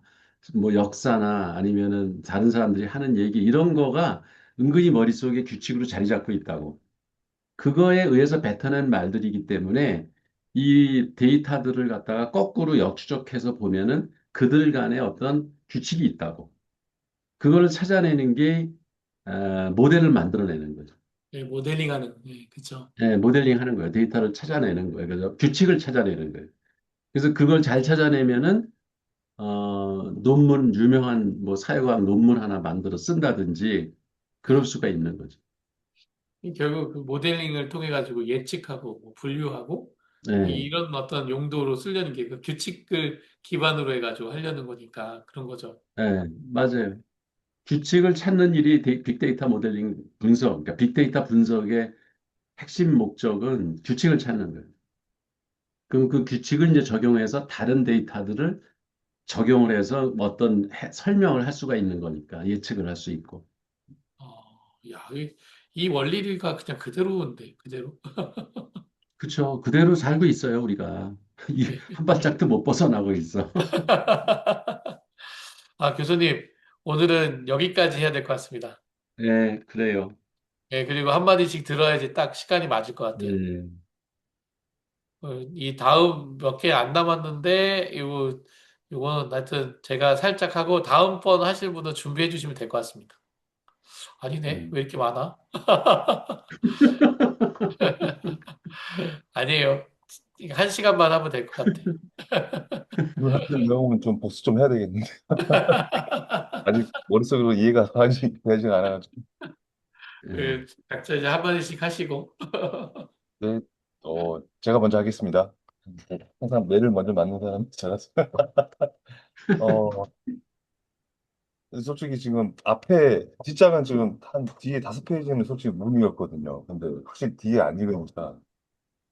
뭐 역사나 아니면은 다른 사람들이 하는 얘기 이런 거가 은근히 머릿속에 규칙으로 자리 잡고 있다고. 그거에 의해서 뱉어낸 말들이기 때문에 이 데이터들을 갖다가 거꾸로 역추적해서 보면은 그들 간에 어떤 규칙이 있다고. 그거를 찾아내는 게 모델을 만들어내는 거죠. 예, 모델링하는, 예, 그렇죠. 예, 모델링 하는 거예요. 데이터를 찾아내는 거예요. 그래서 규칙을 찾아내는 거예요. 그래서 그걸 잘 찾아내면은 유명한 뭐 사회과학 논문 하나 만들어 쓴다든지 그럴 예. 수가 있는 거죠. 결국 그 모델링을 통해 가지고 예측하고 뭐 분류하고 예, 이런 어떤 용도로 쓰려는 게 그 규칙을 기반으로 해가지고 하려는 거니까 그런 거죠. 예, 맞아요. 규칙을 찾는 일이 빅데이터 모델링 분석, 그러니까 빅데이터 분석의 핵심 목적은 규칙을 찾는 거예요. 그럼 그 규칙을 이제 적용해서 다른 데이터들을 적용을 해서 어떤 설명을 할 수가 있는 거니까 예측을 할 수 있고. 야, 이 원리가 그냥 그대로인데, 그대로. 그렇죠. 그대로 살고 있어요, 우리가. 한 발짝도 못 벗어나고 있어. 아, 교수님, 오늘은 여기까지 해야 될 것 같습니다. 네, 그래요. 예, 그리고 한마디씩 들어야지 딱 시간이 맞을 것 같아요. 네, 이 다음 몇 개 안 남았는데, 이거는 하여튼 제가 살짝 하고 다음번 하실 분은 준비해 주시면 될 것 같습니다. 아니네? 네. 왜 이렇게 많아? 아니에요. 한 시간만 하면 될 것 같아. 그 한글 외우면 좀 복습 좀 해야 되겠는데. 아직 머릿속으로 이해가 아직 되지 않아가지고. 예. 각자 이제 한 마디씩 하시고. 네, 제가 먼저 하겠습니다. 항상 매를 먼저 맞는 사람이 잘했어요. 어, 솔직히 지금 앞에 뒷장은 지금 한 뒤에 5페이지는 솔직히 무의미였거든요. 근데 확실히 뒤에 안 읽으니까